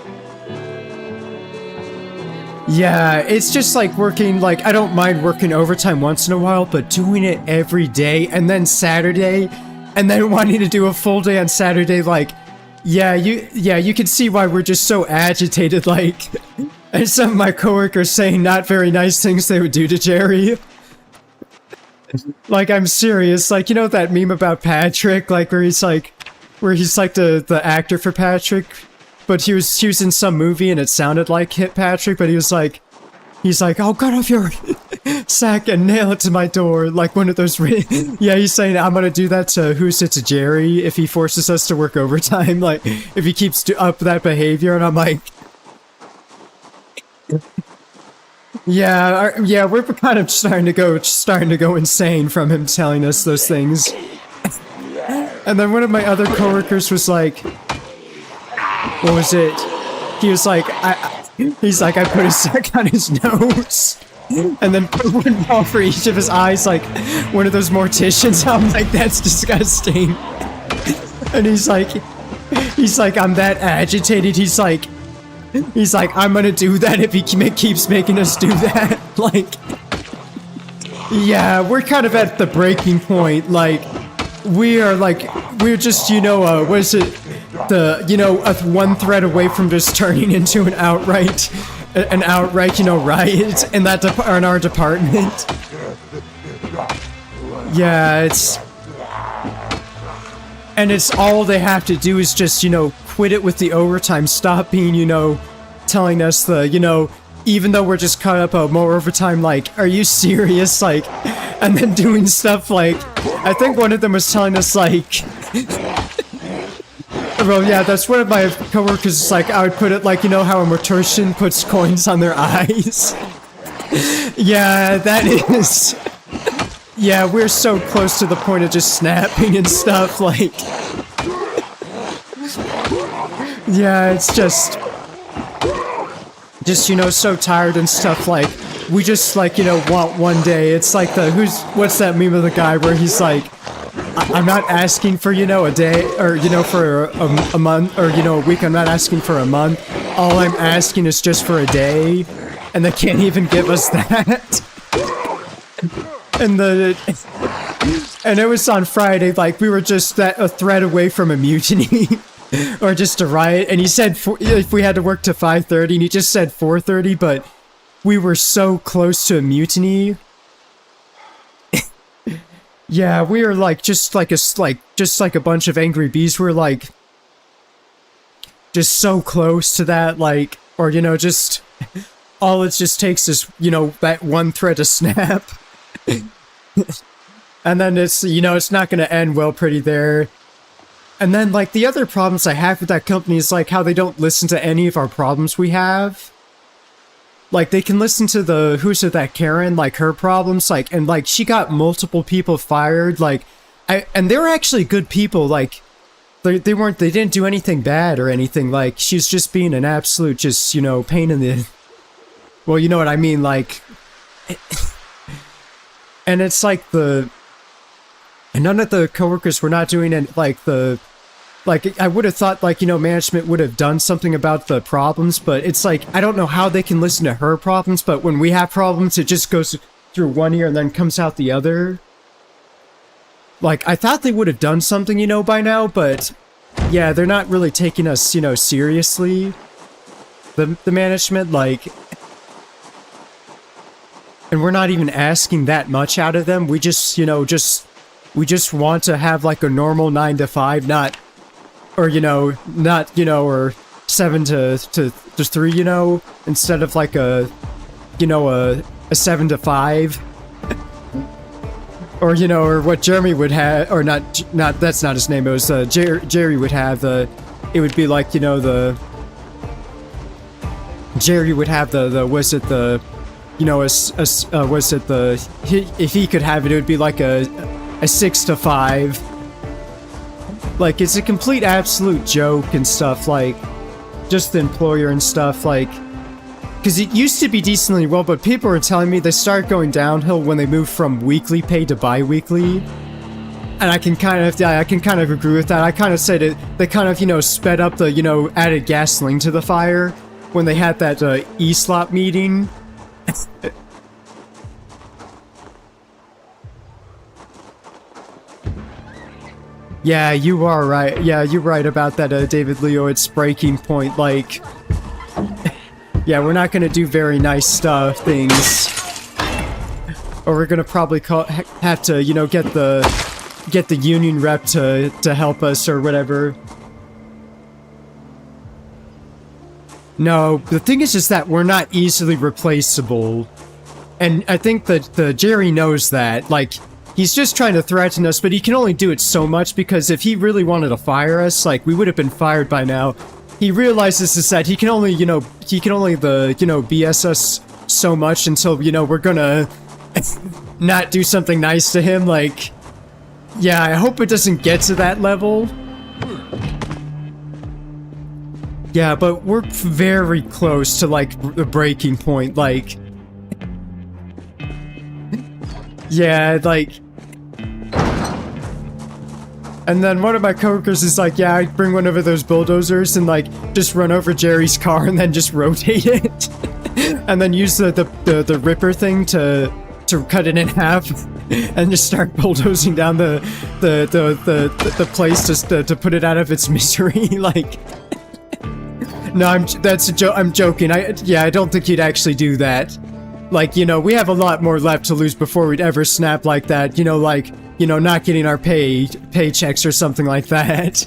Yeah, it's just like working, like, I don't mind working overtime once in a while, but doing it every day, and then Saturday, and then wanting to do a full day on Saturday, like, you can see why we're just so agitated, like, and some of my coworkers saying not very nice things they would do to Jerry. Like, I'm serious, like, you know that meme about Patrick, like, where he's like the actor for Patrick, but he was in some movie and it sounded like Hit Patrick, but he's like, oh, cut off your sack and nail it to my door, like one of those, yeah, he's saying, I'm gonna do that to Jerry if he forces us to work overtime, like, if he keeps up that behavior, and I'm like, yeah, we're kind of starting to go insane from him telling us those things. And then one of my other coworkers was like, what was it? He was like, I put a sack on his nose, and then put one ball for each of his eyes, like one of those morticians. I'm like, that's disgusting. And he's like, He's like, I'm that agitated. He's like, I'm gonna do that if he keeps making us do that. Like, yeah, we're kind of at the breaking point. Like, we're just, you know, what is it? One thread away from just turning into an outright, you know, riot in our department. Yeah, it's all they have to do is just, you know, quit it with the overtime, stop being, you know, telling us you know, even though we're just caught up more overtime, like, are you serious? Like, and then doing stuff like, I think one of them was telling us, like, well, yeah, that's one of my coworkers, it's like, I would put it like, you know how a mortician puts coins on their eyes? Yeah, that is... Yeah, we're so close to the point of just snapping and stuff, like... Yeah, it's just, you know, so tired and stuff, like, we just, like, you know, want one day. It's like what's that meme of the guy where he's like, I'm not asking for, you know, a day, or, you know, for a month, or, you know, a week. I'm not asking for a month. All I'm asking is just for a day, and they can't even give us that. And it was on Friday, like, we were just a thread away from a mutiny. Or just a riot, and he said if we had to work to 5:30, and he just said 4:30, but we were so close to a mutiny. Yeah, we were like just like a bunch of angry bees. We're like just so close to that, like, or, you know, just all it just takes is, you know, that one thread to snap. And then it's, you know, it's not gonna end well pretty there. And then, like, the other problems I have with that company is, like, how they don't listen to any of our problems we have. Like, they can listen to that Karen, like, her problems, like, and, like, she got multiple people fired, like, and they were actually good people, like, they didn't do anything bad or anything, like, she's just being an absolute, just, you know, pain in the, well, you know what I mean, like, and it's like and none of the coworkers were not doing it, like, I would have thought, like, you know, management would have done something about the problems, but it's like, I don't know how they can listen to her problems, but when we have problems, it just goes through one ear and then comes out the other. Like, I thought they would have done something, you know, by now, but yeah, they're not really taking us, you know, seriously. The management, like, and we're not even asking that much out of them. We just, you know, we just want to have, like, a normal 9 to 5, or, you know, or 7 to 3, you know, instead of, like, a 7 to 5. Or, you know, or what Jeremy would have, or not, that's not his name, it was, Jerry would have it would be like, you know, Jerry would have if he could have it, it would be like a 6 to 5. Like, it's a complete absolute joke and stuff, like, just the employer and stuff, like, because it used to be decently well, but people were telling me they started going downhill when they moved from weekly pay to bi-weekly. And I can kind of agree with that. I kind of said they kind of, you know, sped up the, you know, added gasoline to the fire when they had that E-slop meeting. Yeah, you are right. Yeah, you're right about that, David Leo. It's breaking point, like... Yeah, we're not gonna do very nice things. Or we're gonna probably have to, you know, get the union rep to help us or whatever. No, the thing is just that we're not easily replaceable. And I think that Jerry knows that, like... He's just trying to threaten us, but he can only do it so much because if he really wanted to fire us, like, we would have been fired by now. He realizes is that he can only, BS us so much until, you know, we're gonna not do something nice to him, like... Yeah, I hope it doesn't get to that level. Yeah, but we're very close to, like, the breaking point, like... Yeah, like... And then one of my coworkers is like, yeah, I'd bring one of those bulldozers and like just run over Jerry's car and then just rotate it. And then use the ripper thing to cut it in half and just start bulldozing down the place just to put it out of its misery. Like, no, that's a joke. I'm joking. I don't think you'd actually do that. Like, you know, we have a lot more left to lose before we'd ever snap like that. You know, like, you know, not getting our paychecks or something like that.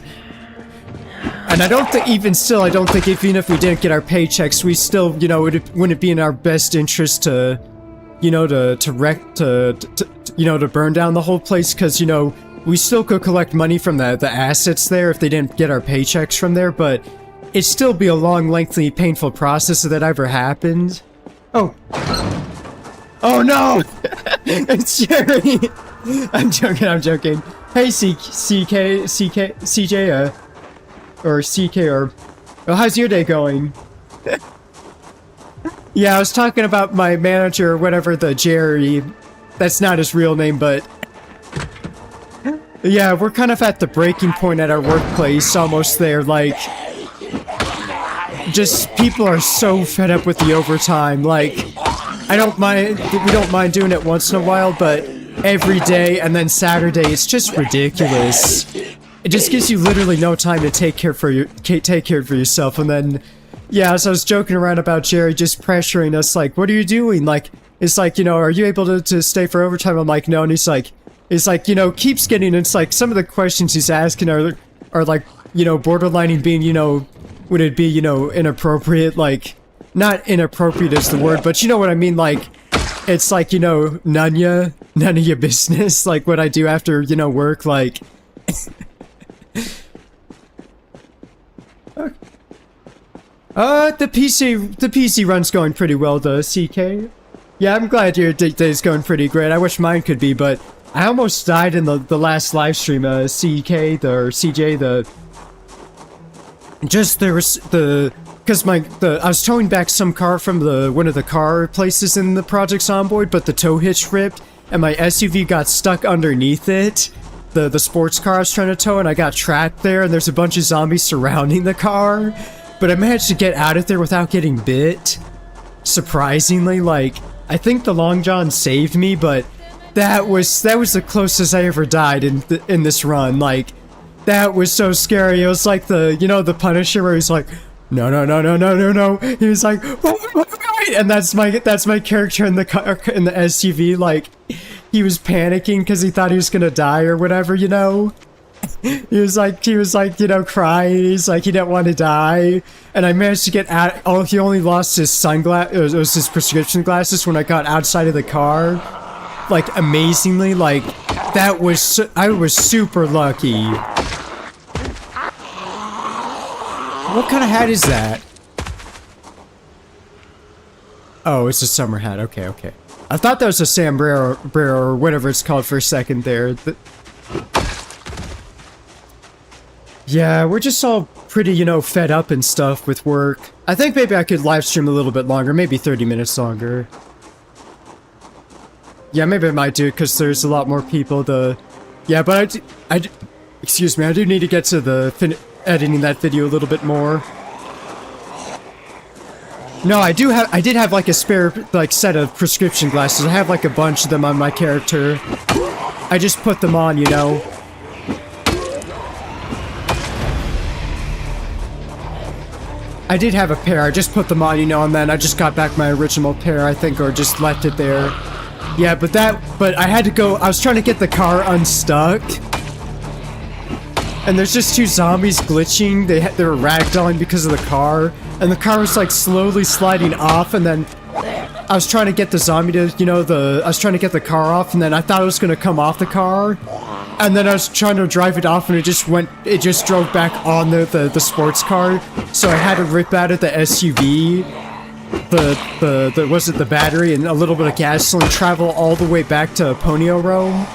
And I don't think, even if we didn't get our paychecks, we still, you know, wouldn't it be in our best interest to, you know, to burn down the whole place? Because, you know, we still could collect money from the assets there if they didn't get our paychecks from there, but it'd still be a long, lengthy, painful process if that ever happened. Oh. Oh no! It's Jerry! I'm joking. Hey, CJ, or CK, or... Oh, how's your day going? Yeah, I was talking about my manager, or whatever, the Jerry. That's not his real name, but... Yeah, we're kind of at the breaking point at our workplace, almost there, like... Just, people are so fed up with the overtime, like... we don't mind doing it once in a while, but every day and then Saturday, it's just ridiculous. It just gives you literally no time to take care for yourself. And then, yeah, so I was joking around about Jerry just pressuring us, like, what are you doing? Like, it's like, you know, are you able to stay for overtime? I'm like, no. And he's like, you know, keeps getting, it's like, some of the questions he's asking are like, you know, borderlining being, you know, would it be, you know, inappropriate? Like, not inappropriate is the word, but you know what I mean, like, it's like, you know, none of your business, like what I do after, you know, work, like... The PC run's going pretty well, though, CK. Yeah, I'm glad your day's going pretty great. I wish mine could be, but I almost died in the last live stream, CK, or CJ, because I was towing back some car from one of the car places in the Project Zomboid, but the tow hitch ripped, and my SUV got stuck underneath it. The sports car I was trying to tow, and I got trapped there, and there's a bunch of zombies surrounding the car. But I managed to get out of there without getting bit. Surprisingly, like, I think the Long John saved me, but that was the closest I ever died in this run. Like, that was so scary. It was like the Punisher where he's like, no. He was like, and that's my character in the SUV. Like, he was panicking because he thought he was gonna die or whatever, you know. He was like, you know, crying. He's like, he didn't want to die. And I managed to get out. Oh, he only lost his sunglasses. It was his prescription glasses when I got outside of the car. Like, amazingly, like, I was super lucky. What kind of hat is that? Oh, it's a summer hat. Okay. I thought that was a sombrero or whatever it's called for a second there. Yeah, we're just all pretty, you know, fed up and stuff with work. I think maybe I could live stream a little bit longer, maybe 30 minutes longer. Yeah, maybe I might do it because there's a lot more people to... Yeah, but excuse me, I do need to get to the editing that video a little bit more. No, I did have like a spare like set of prescription glasses. I have like a bunch of them on my character. I just put them on, you know. I did have a pair, I just put them on, you know, and then I just got back my original pair, I think, or just left it there. Yeah, but I had to go, I was trying to get the car unstuck. And there's just two zombies glitching, they were ragdolling because of the car. And the car was like slowly sliding off, and then I was trying to get the zombie to, you know, I was trying to get the car off, and then I thought it was gonna come off the car. And then I was trying to drive it off, and it just drove back on the sports car. So I had to rip out of the SUV, the battery and a little bit of gasoline, travel all the way back to Ponyo Rome,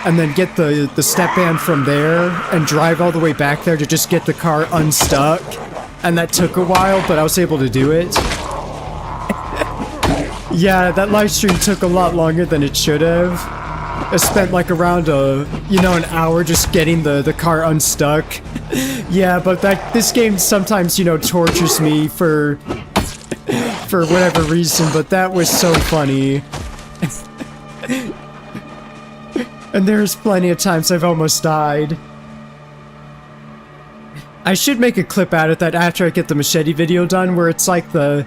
and then get the step van from there, and drive all the way back there to just get the car unstuck. And that took a while, but I was able to do it. Yeah, that live stream took a lot longer than it should have. I spent like around an hour just getting the car unstuck. Yeah, but this game sometimes, tortures me for whatever reason, but that was so funny. And there's plenty of times I've almost died. I should make a clip out of that after I get the machete video done, where it's like where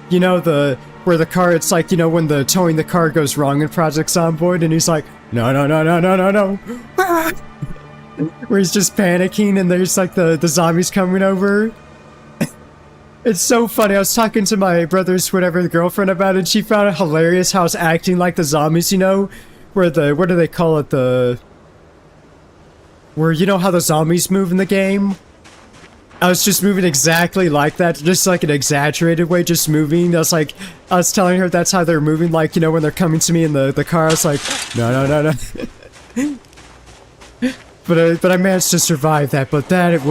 the car, it's like, when the towing the car goes wrong in Project Zomboid, and he's like, no, no, no, no, no, no, no. Where he's just panicking, and there's like the zombies coming over. It's so funny. I was talking to my brother's girlfriend about it, and she found it hilarious how I was acting like the zombies, where what do they call it, where how the zombies move in the game? I was just moving exactly like that, just like an exaggerated way, just moving. I was telling her that's how they're moving, like, when they're coming to me in the car. I was like, no, no, no, no. But I managed to survive that, but that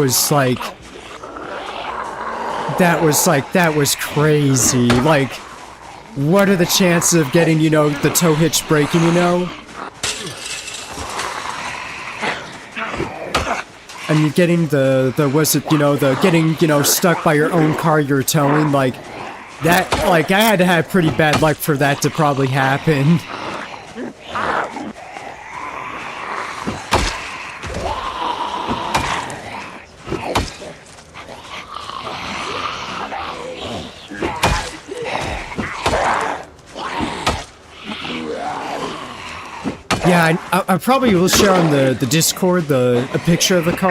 was crazy. Like, what are the chances of getting, the tow hitch breaking, And getting getting, stuck by your own car you're towing, like, that, like, I had to have pretty bad luck for that to probably happen. Yeah, I probably will share on the Discord a picture of the car,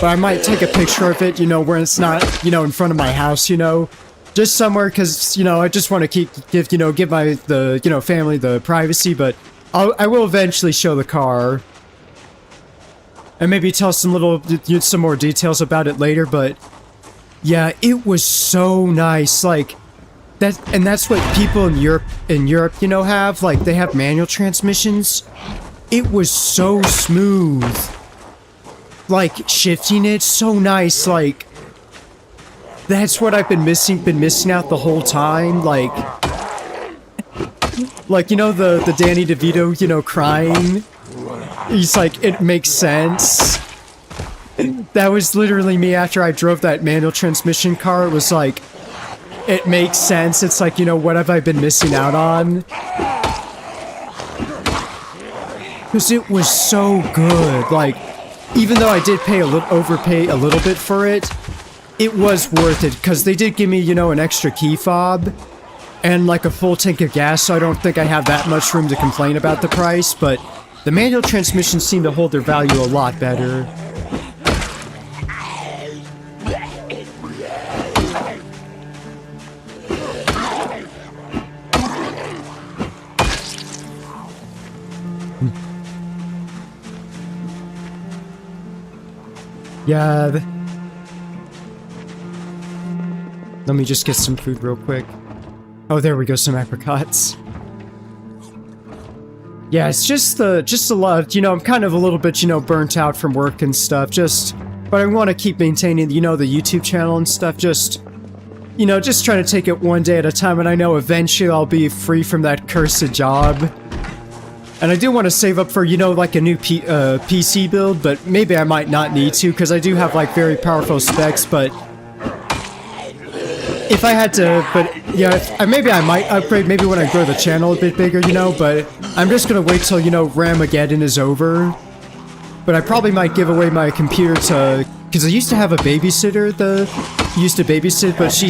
but I might take a picture of it, where it's not, in front of my house, just somewhere, because, I just want to give my family the privacy, but I will eventually show the car, and maybe tell some more details about it later. But yeah, it was so nice, like. That's what people in Europe, have, like, they have manual transmissions. It was so smooth. Like, shifting it, so nice, like, that's what I've been missing out the whole time, like, the Danny DeVito, crying. He's like, it makes sense. That was literally me after I drove that manual transmission car. It was like, it makes sense. It's like, what have I been missing out on? Because it was so good. Like, even though I did overpay a little bit for it, it was worth it. Because they did give me, an extra key fob and like a full tank of gas. So I don't think I have that much room to complain about the price. But the manual transmissions seem to hold their value a lot better. Yeah. Let me just get some food real quick. Oh, there we go, some apricots. Yeah, it's just a lot. I'm kind of a little bit, burnt out from work and stuff. But I want to keep maintaining, the YouTube channel and stuff. Just trying to take it one day at a time. And I know eventually I'll be free from that cursed job. And I do want to save up for, like a new PC build, but maybe I might not need to, because I do have, like, very powerful specs, but if I had to, yeah, maybe I might upgrade, maybe when I grow the channel a bit bigger, but I'm just going to wait till, Ramageddon is over. But I probably might give away my computer to, because I used to have a babysitter, used to babysit, but she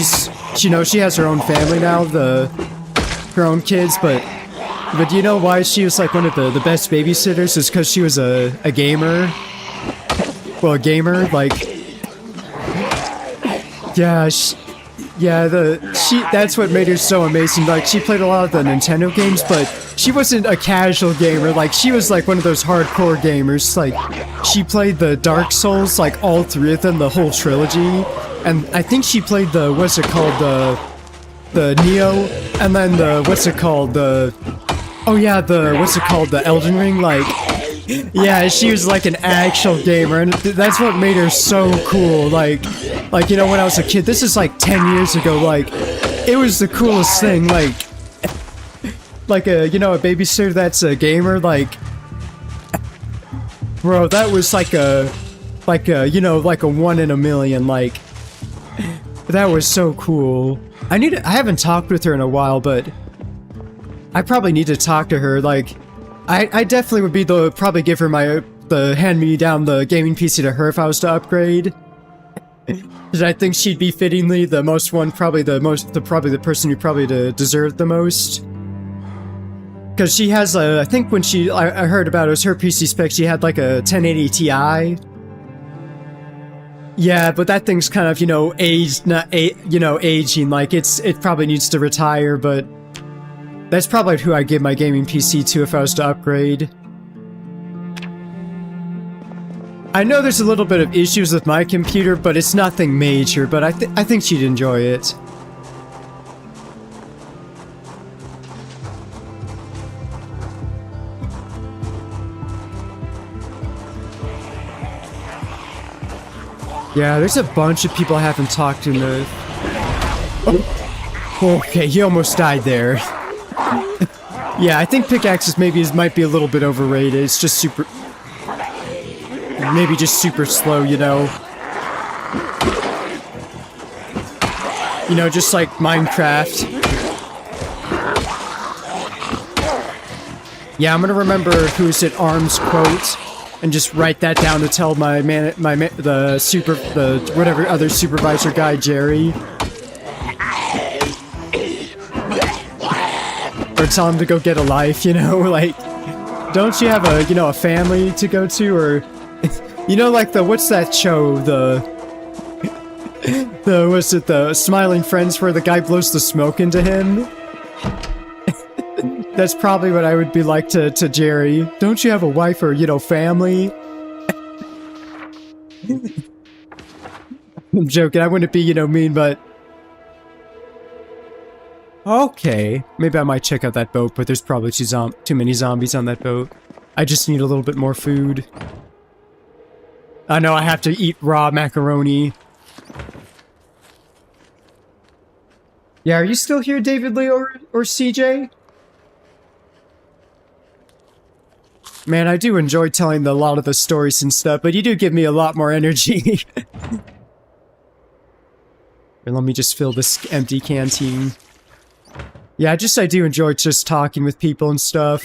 has her own family now, her own kids, But do you know why she was, like, one of the best babysitters? Is because she was a gamer. Well, a gamer, like... Yeah, that's what made her so amazing. Like, she played a lot of the Nintendo games, but she wasn't a casual gamer. Like, she was, like, one of those hardcore gamers. Like, she played the Dark Souls, like, all three of them, the whole trilogy. And I think she played the, the Neo, and then the Elden Ring, like, yeah, she was like an actual gamer, and that's what made her so cool, like, when I was a kid, this is like 10 years ago, like, it was the coolest thing, like a babysitter that's a gamer, like, Bro, that was like a, you know, like a 1 in a million, like, that was so cool. I haven't talked with her in a while, but I probably need to talk to her, like, I definitely would be probably give her hand me down the gaming PC to her if I was to upgrade. Because I think she'd be fittingly the most one, probably the person who probably deserved the most. Because she has I think when I heard about it was her PC spec, she had like a 1080 Ti. Yeah, but that thing's kind of, you know, aged, aging, like it probably needs to retire, but that's probably who I'd give my gaming PC to if I was to upgrade. I know there's a little bit of issues with my computer, but it's nothing major, but I think she'd enjoy it. Yeah, there's a bunch of people I haven't talked to in the... Oh. Okay, he almost died there. Yeah, I think pickaxes might be a little bit overrated. It's just super... Maybe just super slow, you know? You know, just like Minecraft. Yeah, I'm gonna remember who's at Arm's quote and just write that down to tell whatever other supervisor guy, Jerry. Or tell him to go get a life, you know? Like, don't you have a family to go to, or... You know, like what's that show, was it the Smiling Friends where the guy blows the smoke into him? That's probably what I would be like to Jerry. Don't you have a wife or, family? I'm joking, I wouldn't be, mean, but... Okay, maybe I might check out that boat, but there's probably too many zombies on that boat. I just need a little bit more food. I know I have to eat raw macaroni. Yeah, are you still here, David Lee or CJ? Man, I do enjoy telling a lot of the stories and stuff, but you do give me a lot more energy. And let me just fill this empty canteen. Yeah, I do enjoy just talking with people and stuff.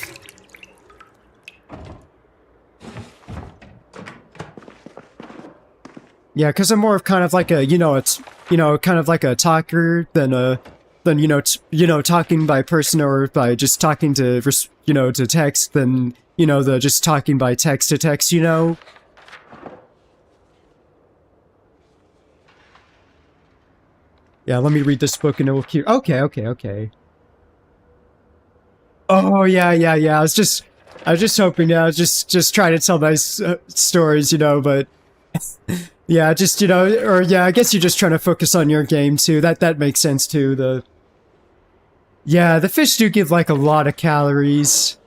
Yeah, because I'm more of kind of like a, kind of like a talker than talking by person or by just talking to, to text than, the just talking by text to text, Yeah, let me read this book and it will cue. Okay. Oh, yeah. I was just hoping, just trying to tell nice stories, but... Yeah, I guess you're just trying to focus on your game too. That makes sense too. The fish do give like a lot of calories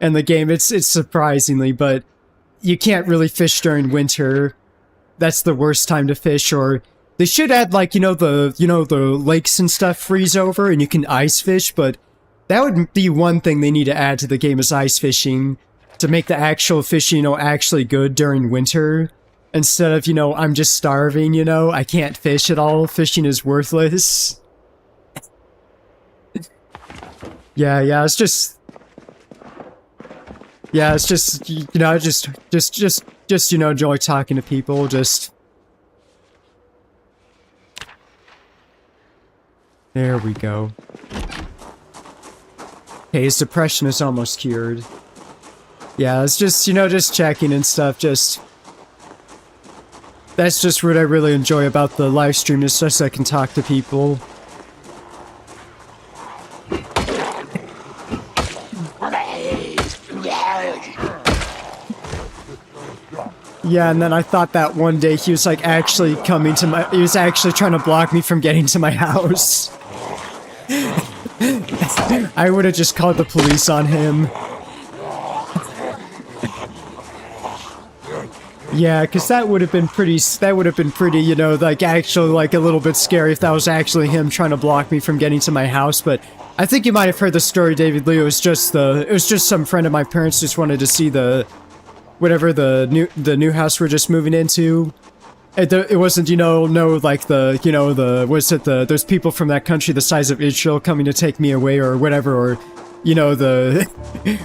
in the game. It's surprisingly, but you can't really fish during winter. That's the worst time to fish. Or they should add like the lakes and stuff freeze over and you can ice fish. But that would be one thing they need to add to the game is ice fishing to make the actual fishing actually good during winter. Instead of, I'm just starving, I can't fish at all. Fishing is worthless. It's just enjoy talking to people, There we go. Okay, his depression is almost cured. Yeah, it's just, just checking and stuff, That's just what I really enjoy about the live stream, is just I can talk to people. Yeah, and then I thought that one day he was like actually coming to my... He was actually trying to block me from getting to my house. I would have just called the police on him. Yeah, because that would have been pretty, like, actually, like, a little bit scary if that was actually him trying to block me from getting to my house, but I think you might have heard the story, David Lee. It was just some friend of my parents just wanted to see the whatever the new house we're just moving into. It wasn't, you know, no, like the, you know, there's people from that country the size of Israel coming to take me away or whatever, or, you know,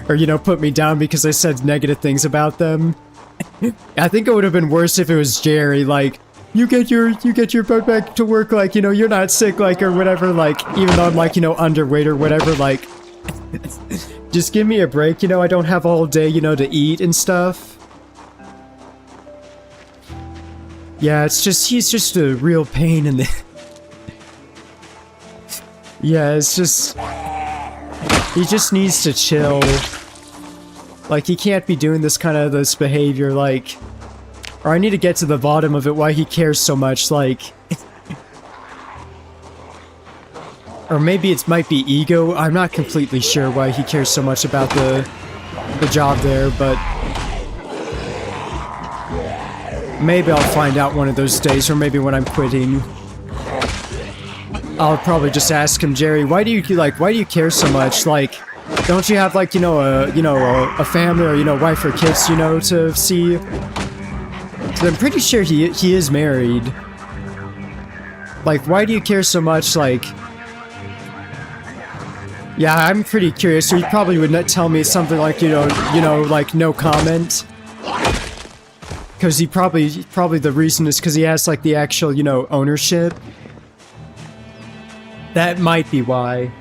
or, you know, put me down because I said negative things about them. I think it would have been worse if it was Jerry, like, you get your butt back to work, like, you know, you're not sick, like, or whatever, like, even though I'm, like, you know, underweight or whatever, like, just give me a break, you know, I don't have all day, you know, to eat and stuff. Yeah, it's just, he's just a real pain in the... Yeah, it's just... He just needs to chill. Like, he can't be doing this kind of, this behavior, like... Or I need to get to the bottom of it, why he cares so much, like... Or maybe it might be ego, I'm not completely sure why he cares so much about the job there, but... Maybe I'll find out one of those days, or maybe when I'm quitting. I'll probably just ask him, Jerry, why do you care so much? Like, don't you have, like, you know, a family, or, you know, wife or kids, you know, to see? 'Cause I'm pretty sure he is married. Like, why do you care so much, like... Yeah, I'm pretty curious, so he probably would not tell me something like, you know, like, no comment. Because he probably the reason is because he has, like, the actual, you know, ownership. That might be why.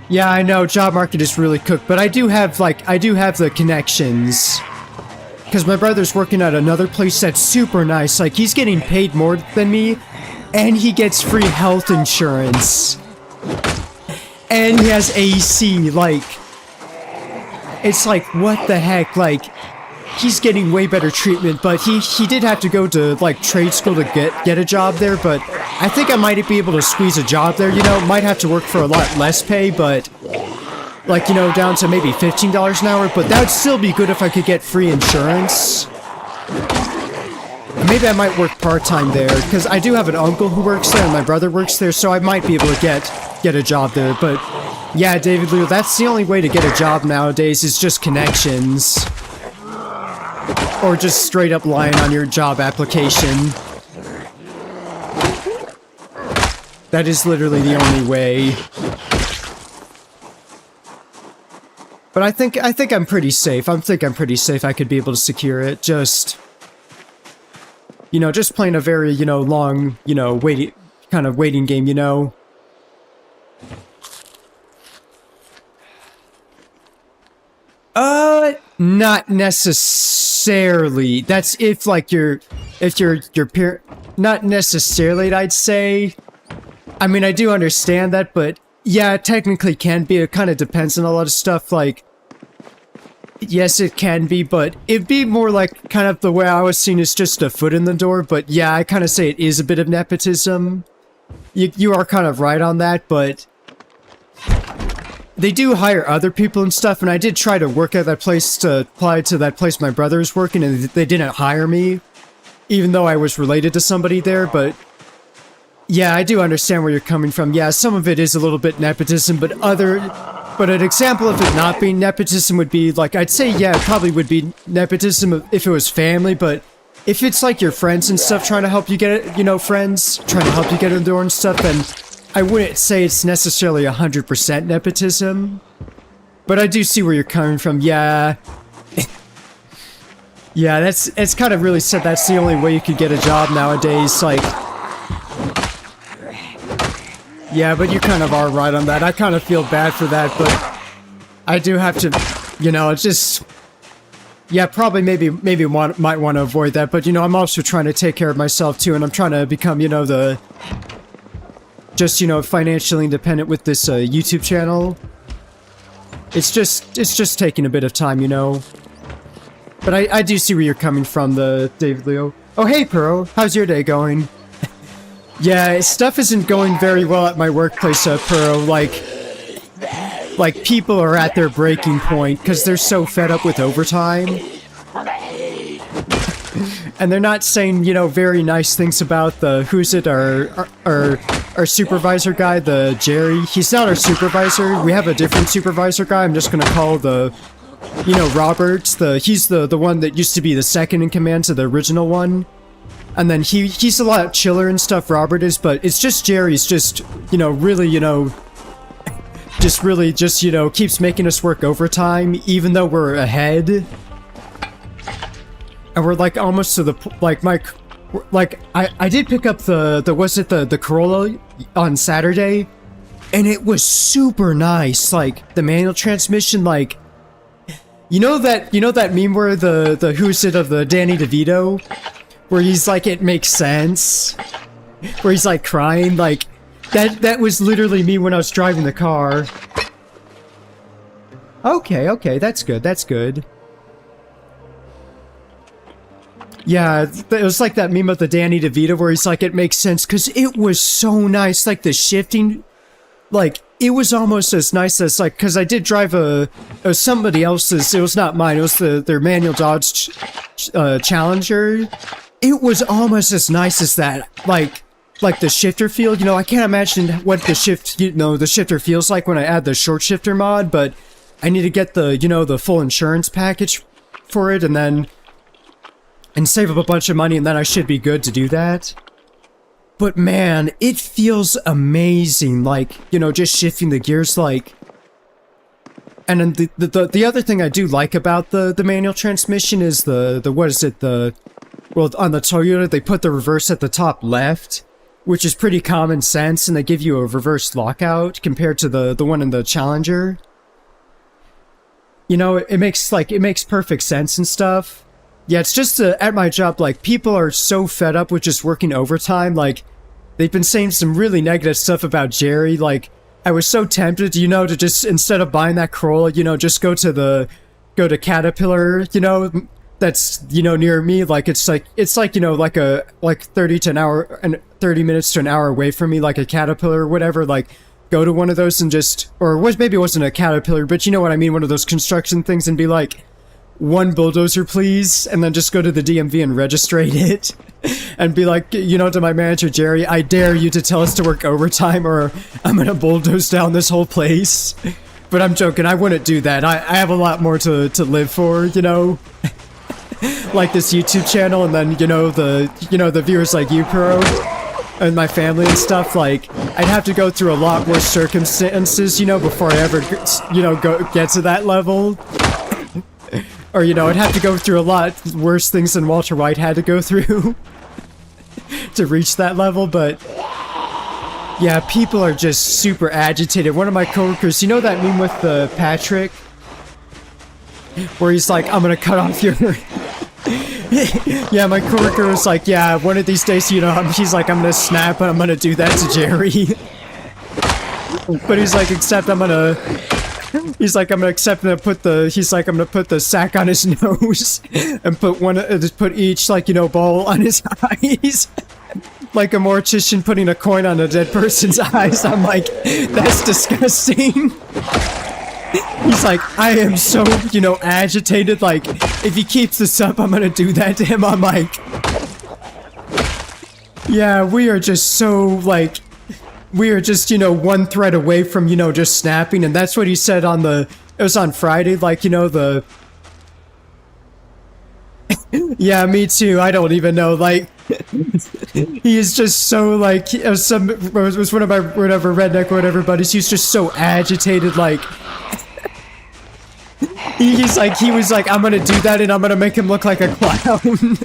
Yeah, I know, job market is really cooked, but I do have the connections. Because my brother's working at another place that's super nice, like, he's getting paid more than me, and he gets free health insurance. And he has AC, like... It's like, what the heck, like... He's getting way better treatment, but he did have to go to, like, trade school to get a job there, but I think I might be able to squeeze a job there, you know? Might have to work for a lot less pay, but, like, you know, down to maybe $15 an hour, but that would still be good if I could get free insurance. Maybe I might work part-time there, because I do have an uncle who works there, and my brother works there, so I might be able to get a job there, but, yeah, David Leo, that's the only way to get a job nowadays, is just connections. Or just straight up lying on your job application. That is literally the only way. But I think I'm pretty safe. I think I'm pretty safe. I could be able to secure it. Just, you know, just playing a very, you know, long, you know, waiting game, you know. Not necessarily. That's if, like, your peer... Not necessarily, I'd say. I mean, I do understand that, but yeah, it technically can be. It kind of depends on a lot of stuff, like... Yes, it can be, but it'd be more like kind of the way I was seen as just a foot in the door, but yeah, I kind of say it is a bit of nepotism. You are kind of right on that, but... They do hire other people and stuff, and I did try to work at that place to apply to that place my brother was working, and they didn't hire me, even though I was related to somebody there, but... Yeah, I do understand where you're coming from. Yeah, some of it is a little bit nepotism, but an example of it not being nepotism would be, like, I'd say, yeah, it probably would be nepotism if it was family, but if it's, like, your friends and stuff trying to help you get it, you know, friends trying to help you get in the door and stuff, then... I wouldn't say it's necessarily 100% nepotism, but I do see where you're coming from, yeah. Yeah, it's kind of really said that's the only way you could get a job nowadays, like... Yeah, but you kind of are right on that. I kind of feel bad for that, but I do have to, you know, it's just... Yeah, probably maybe might want to avoid that, but, you know, I'm also trying to take care of myself, too, and I'm trying to become, you know, just, you know, financially independent with this YouTube channel. It's just taking a bit of time, you know. But I do see where you're coming from, David Leo. Oh, hey, Pearl. How's your day going? Yeah, stuff isn't going very well at my workplace, Pearl. Like, people are at their breaking point because they're so fed up with overtime. And they're not saying, you know, very nice things about our supervisor guy, the Jerry. He's not our supervisor. We have a different supervisor guy. I'm just gonna call the you know, Robert, he's the one that used to be the second in command to the original one. And then he's a lot chiller and stuff, Robert is, but it's just Jerry's just, you know, really, you know, you know, keeps making us work overtime, even though we're ahead. And we're, like, almost to the, I did pick up the Corolla on Saturday, and it was super nice, like, the manual transmission, like, you know that meme where the who's it of the Danny DeVito? Where he's like, it makes sense? Where he's like crying, like, that was literally me when I was driving the car. Okay, that's good. Yeah, it was like that meme of the Danny DeVito where he's like, it makes sense, because it was so nice, like the shifting, like, it was almost as nice as, like, because I did drive somebody else's, it was not mine, it was their manual Dodge Challenger. It was almost as nice as that, like the shifter feel, you know, I can't imagine what the shifter feels like when I add the short shifter mod, but I need to get the, you know, the full insurance package for it, and save up a bunch of money, and then I should be good to do that. But man, it feels amazing, like, you know, just shifting the gears, like... And then the other thing I do like about the manual transmission is well, on the Toyota, they put the reverse at the top left, which is pretty common sense, and they give you a reverse lockout compared to the one in the Challenger. You know, it makes perfect sense and stuff. Yeah, it's just at my job, like, people are so fed up with just working overtime, like, they've been saying some really negative stuff about Jerry, like, I was so tempted, you know, to just, instead of buying that Corolla, you know, just go to Caterpillar, you know, that's, you know, near me, like, it's like, you know, like 30 minutes to an hour away from me, like a Caterpillar or whatever, like, go to one of those and just, maybe it wasn't a Caterpillar, but you know what I mean, one of those construction things, and be like, one bulldozer please, and then just go to the DMV and registrate it, and be like, you know, to my manager, Jerry, I dare you to tell us to work overtime or I'm gonna bulldoze down this whole place. But I'm joking, I wouldn't do that. I have a lot more to live for, you know? Like this YouTube channel, and then, you know, the viewers like you, Pro, and my family and stuff, like, I'd have to go through a lot more circumstances, you know, before I ever, you know, get to that level. Or, you know, I'd have to go through a lot worse things than Walter White had to go through to reach that level, but yeah, people are just super agitated. One of my coworkers, you know that meme with Patrick? Where he's like, I'm gonna cut off your... Yeah, my coworker was like, yeah, one of these days, you know, he's like, I'm gonna snap and I'm gonna do that to Jerry. But he's like, except I'm gonna... He's like, I'm gonna accept and put the sack on his nose and put each, like, you know, ball on his eyes. Like a mortician putting a coin on a dead person's eyes. I'm like, that's disgusting. He's like, I am so, you know, agitated, like, if he keeps this up, I'm gonna do that to him. I'm like, yeah, we are just so, like, we are just, you know, one thread away from, you know, just snapping, and that's what he said on it was on Friday, like, you know, yeah, me too, I don't even know, like, he is just so, like, it was one of my, whatever, redneck, whatever buddies, he's just so agitated, like, he was like, I'm gonna do that, and I'm gonna make him look like a clown.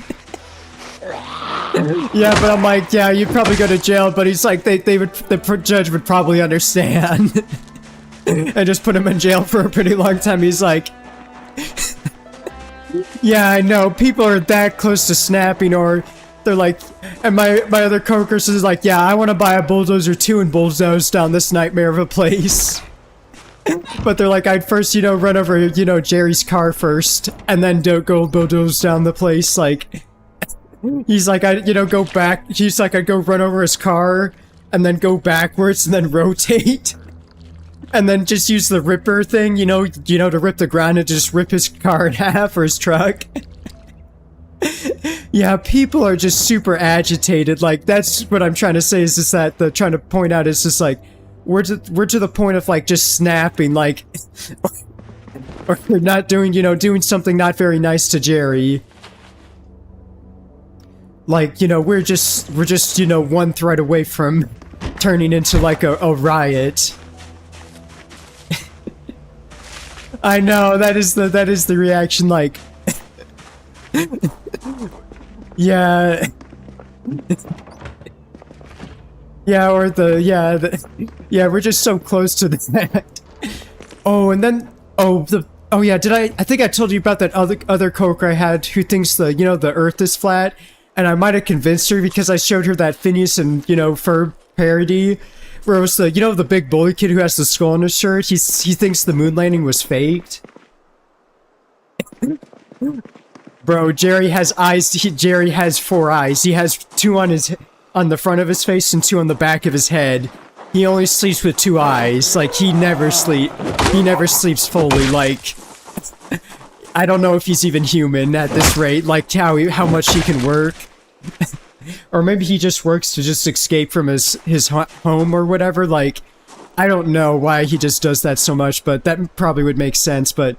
Yeah, but I'm like, yeah, you'd probably go to jail, but he's like, the judge would probably understand. And just put him in jail for a pretty long time. He's like, yeah, I know, people are that close to snapping, or they're like, and my other coworkers is like, yeah, I want to buy a bulldozer too and bulldoze down this nightmare of a place. But they're like, I'd first, you know, run over, you know, Jerry's car first, and then go bulldoze down the place, like... He's like, you know, go back. He's like, I'd go run over his car, and then go backwards, and then rotate. And then just use the ripper thing, you know, to rip the ground and just rip his car in half, or his truck. Yeah, people are just super agitated, like, that's what I'm trying to say, is just that, trying to point out is just like, we're to the point of, like, just snapping, like... or not doing, you know, doing something not very nice to Jerry. Like, you know, we're just, you know, one threat away from turning into like a riot. I know, that is the reaction, like, yeah. Yeah, or yeah, we're just so close to that. Oh, and then, oh yeah, I think I told you about that other coworker I had who thinks you know, the earth is flat, and I might have convinced her because I showed her that Phineas and, you know, Ferb parody, where it was you know, the big bully kid who has the skull on his shirt, he thinks the moon landing was faked. Bro, Jerry has eyes, Jerry has 4 eyes. He has 2 on the front of his face and 2 on the back of his head. He only sleeps with 2 eyes. Like, he never sleeps fully. Like, I don't know if he's even human at this rate. Like, how much he can work. Or maybe he just works to just escape from his home or whatever. Like, I don't know why he just does that so much, but that probably would make sense. But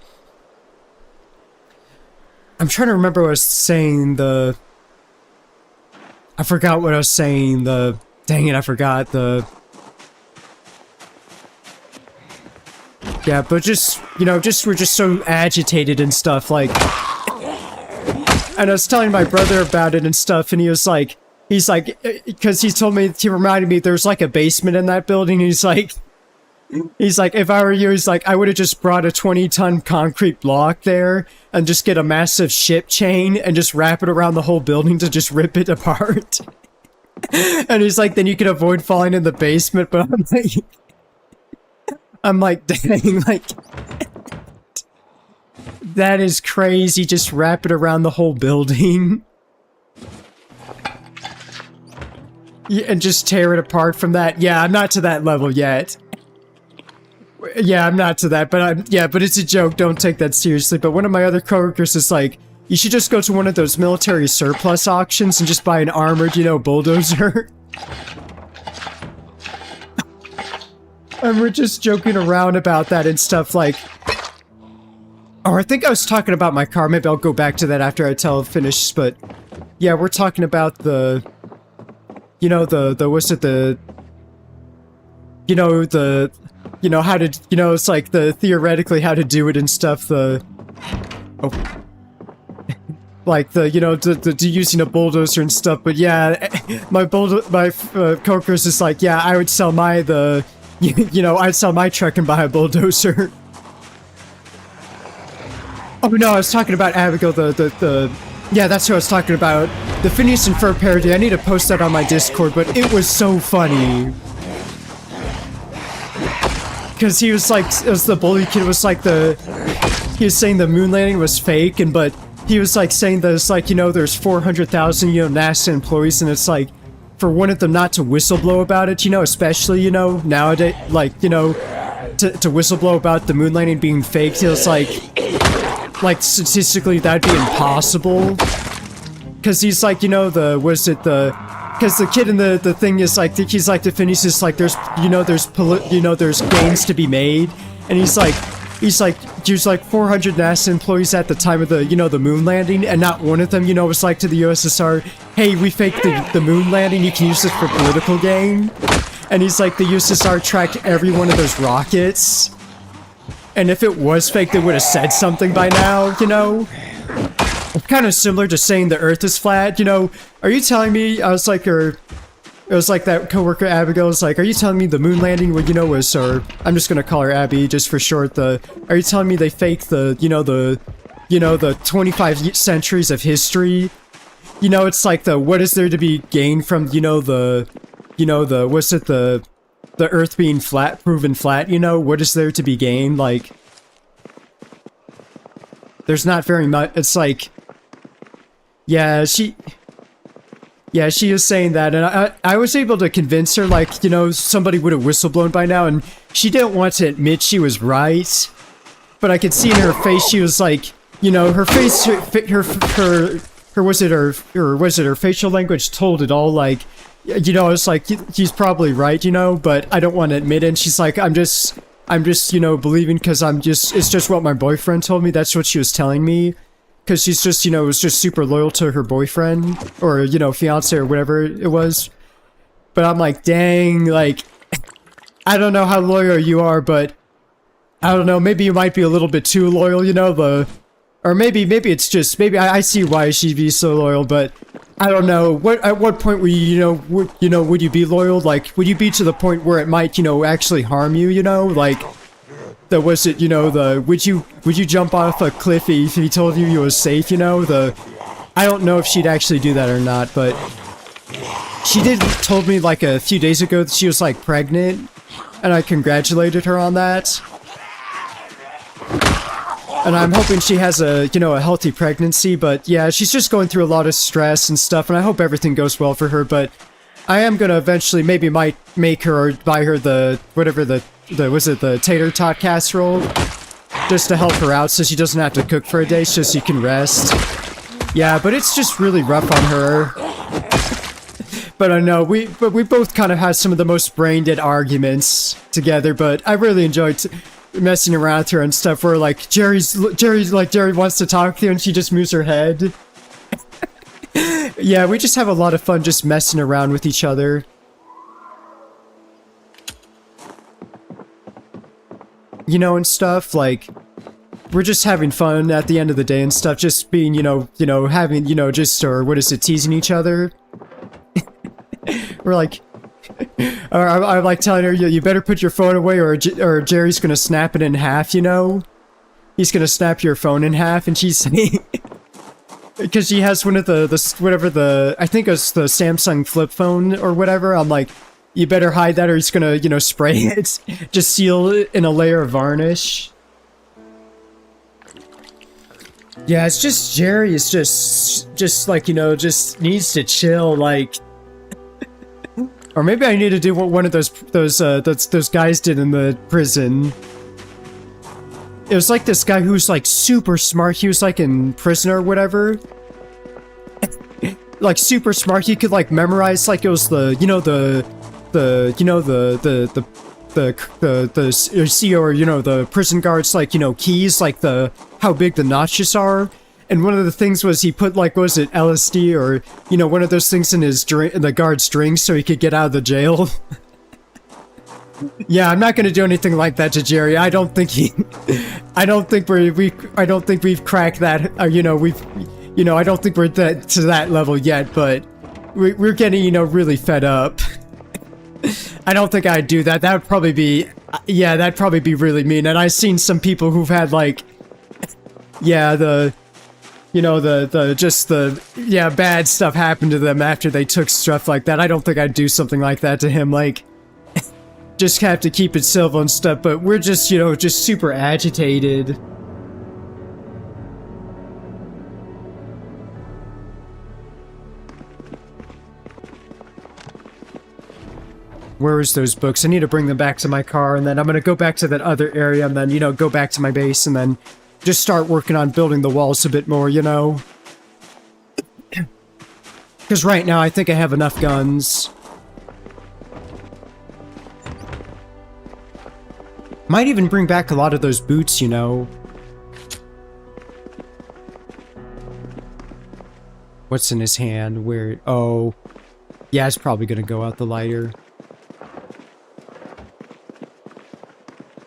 I'm trying to remember what I was saying. I forgot what I was saying. Dang it, I forgot. Yeah, but just, you know, we're just so agitated and stuff, like, and I was telling my brother about it and stuff, and he's like, because he reminded me there's like a basement in that building, and he's like, if I were you, he's like, I would have just brought a 20-ton concrete block there and just get a massive ship chain and just wrap it around the whole building to just rip it apart. And he's like, then you could avoid falling in the basement, but I'm like, dang, like, that is crazy, just wrap it around the whole building. Yeah, and just tear it apart from that. Yeah, I'm not to that level yet. Yeah, I'm not to that, but but it's a joke, don't take that seriously. But one of my other coworkers is like, you should just go to one of those military surplus auctions and just buy an armored, you know, bulldozer. And we're just joking around about that and stuff, like... Oh, I think I was talking about my car. Maybe I'll go back to that after I finish, but... Yeah, we're talking about you know, what's it, you know, how to, you know, it's like theoretically how to do it and stuff, like you know, using a bulldozer and stuff, but yeah, my coworkers is like, yeah, I would sell you know, I'd sell my truck and buy a bulldozer. Oh no, I was talking about Abigail, yeah, that's who I was talking about. The Phineas and Ferb parody, I need to post that on my Discord, but it was so funny. Because he was like, as the bully kid was like he was saying the moon landing was fake, but he was like saying that it's like, you know, there's 400,000, you know, NASA employees, and it's like, for one of them not to whistleblow about it, you know, especially, you know, nowadays, like, you know, to whistleblow about the moon landing being faked, it was like statistically that'd be impossible. Because he's like, you know, because the kid in the thing is like, he's like, the Phineas is like, there's gains to be made, and he's like, there's like 400 NASA employees at the time of the, you know, the moon landing, and not one of them, you know, was like to the USSR, hey, we faked the moon landing, you can use this for political gain. And he's like, the USSR tracked every one of those rockets, and if it was fake, they would have said something by now, you know? It's kind of similar to saying the earth is flat, you know? Are you telling me, I was like, it was like that coworker Abigail was like, are you telling me the moon landing, you know, was, or I'm just gonna call her Abby just for short, are you telling me they faked the 25 centuries of history? You know, it's like what is there to be gained from, what's it, the earth being proven flat, you know? What is there to be gained? Like, there's not very much, it's like, yeah, she is saying that, and I was able to convince her, like, you know, somebody would have whistleblown by now, and she didn't want to admit she was right, but I could see in her face, she was like, you know, her face, her facial language told it all, like, you know, it's like, he's probably right, you know, but I don't want to admit it, and she's like, I'm just, I'm just, you know, believing because it's just what my boyfriend told me. That's what she was telling me. Because she's just, you know, was just super loyal to her boyfriend. Or, you know, fiance or whatever it was. But I'm like, dang, like, I don't know how loyal you are, but I don't know, maybe you might be a little bit too loyal, you know, or maybe it's just, maybe I see why she'd be so loyal, but I don't know, at what point were you, would you be loyal? Like, would you be to the point where it might, you know, actually harm you, you know? Like, was it, you know, would you jump off a cliff if he told you was safe, you know? I don't know if she'd actually do that or not, but she told me like a few days ago that she was like pregnant, and I congratulated her on that. And I'm hoping she has a, you know, a healthy pregnancy, but yeah, she's just going through a lot of stress and stuff, and I hope everything goes well for her, but I am gonna eventually might make her or buy her whatever was it the tater tot casserole? Just to help her out so she doesn't have to cook for a day, so she can rest. Yeah, but it's just really rough on her. But I know, we both kind of had some of the most brain-dead arguments together, but I really enjoyed messing around with her and stuff where like Jerry wants to talk to you and she just moves her head. Yeah, we just have a lot of fun just messing around with each other. You know, and stuff, like, we're just having fun at the end of the day and stuff, just being, having, just, or what is it, teasing each other. We're like, or I'm like telling her, you better put your phone away or Jerry's gonna snap it in half, you know? He's gonna snap your phone in half, and she's saying... Because she has one of I think it's the Samsung flip phone or whatever, I'm like, you better hide that or he's gonna, spray it. Just seal it in a layer of varnish. Yeah, it's just, Jerry is just like, just needs to chill, like... Or maybe I need to do what one of those guys did in the prison. It was like this guy who's like super smart. He was like in prison or whatever. Like super smart. He could like memorize like it was the CEO or the prison guards like keys like how big the notches are. And one of the things was he put like, was it LSD or, one of those things in his drink, in the guard's drink so he could get out of the jail. Yeah, I'm not gonna do anything like that to Jerry. I don't think I don't think we've cracked that, I don't think we're to that level yet, but we're getting, really fed up. I don't think I'd do that. That would probably be, yeah, that'd probably be really mean. And I've seen some people who've had like, yeah, bad stuff happened to them after they took stuff like that. I don't think I'd do something like that to him, like, just have to keep it civil and stuff, but we're just, just super agitated. Where is those books? I need to bring them back to my car, and then I'm gonna go back to that other area, and then, go back to my base, and then just start working on building the walls a bit more, Because right now, I think I have enough guns. Might even bring back a lot of those boots, What's in his hand? Where? Oh. Yeah, it's probably gonna go out the lighter.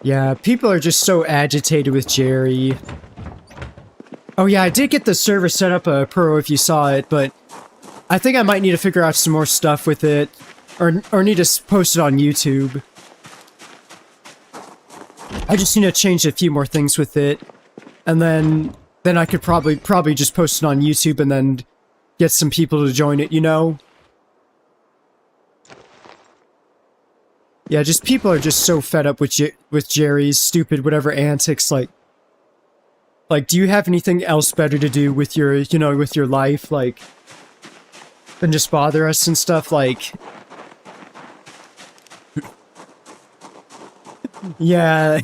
Yeah, people are just so agitated with Jerry. Oh yeah, I did get the server set up pro if you saw it, but I think I might need to figure out some more stuff with it, or need to post it on YouTube. I just need to change a few more things with it, and then I could probably just post it on YouTube and then get some people to join it, Yeah, just people are just so fed up with Jerry's stupid whatever antics, like, do you have anything else better to do with your, with your life, like, than just bother us and stuff, like... Yeah,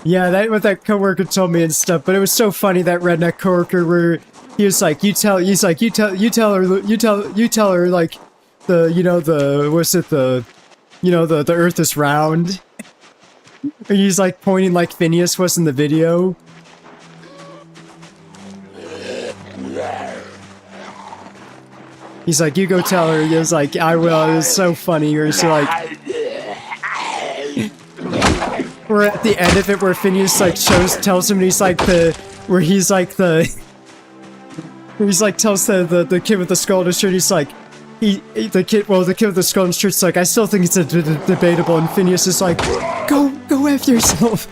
yeah, that what that coworker told me and stuff, but it was so funny, that redneck coworker where he was like, you tell her, like, the, the earth is round. And he's like pointing like Phineas was in the video. He's like, you go tell her. He was like, I will. It was so funny. Or so like, we're at the end of it where Phineas like tells him, and he's like he's like tells the kid with the skull on his shirt. He's like, the kid with the skull on his shirt's like, I still think it's debatable. And Phineas is like, go F yourself.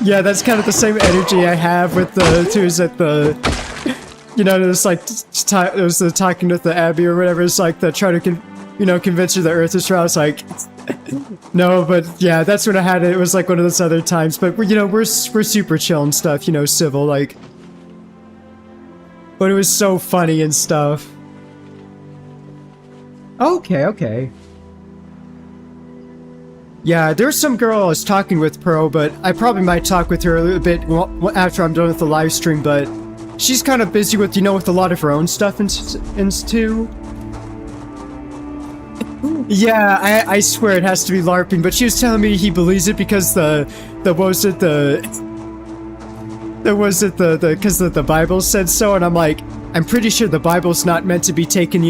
Yeah, that's kind of the same energy I have with the twos at the. You know, it's like, it was the talking with the Abby or whatever, it's like the try to, convince her the Earth is round. It's like, no, but yeah, that's when I had it. It was like one of those other times, but we're super chill and stuff, civil, like. But it was so funny and stuff. Okay. Yeah, there's some girl I was talking with, Pro, but I probably might talk with her a little bit after I'm done with the live stream, but she's kind of busy with, with a lot of her own stuff and too. Yeah, I swear it has to be LARPing, but she was telling me he believes it because because the Bible said so, and I'm like, I'm pretty sure the Bible's not meant to be taken,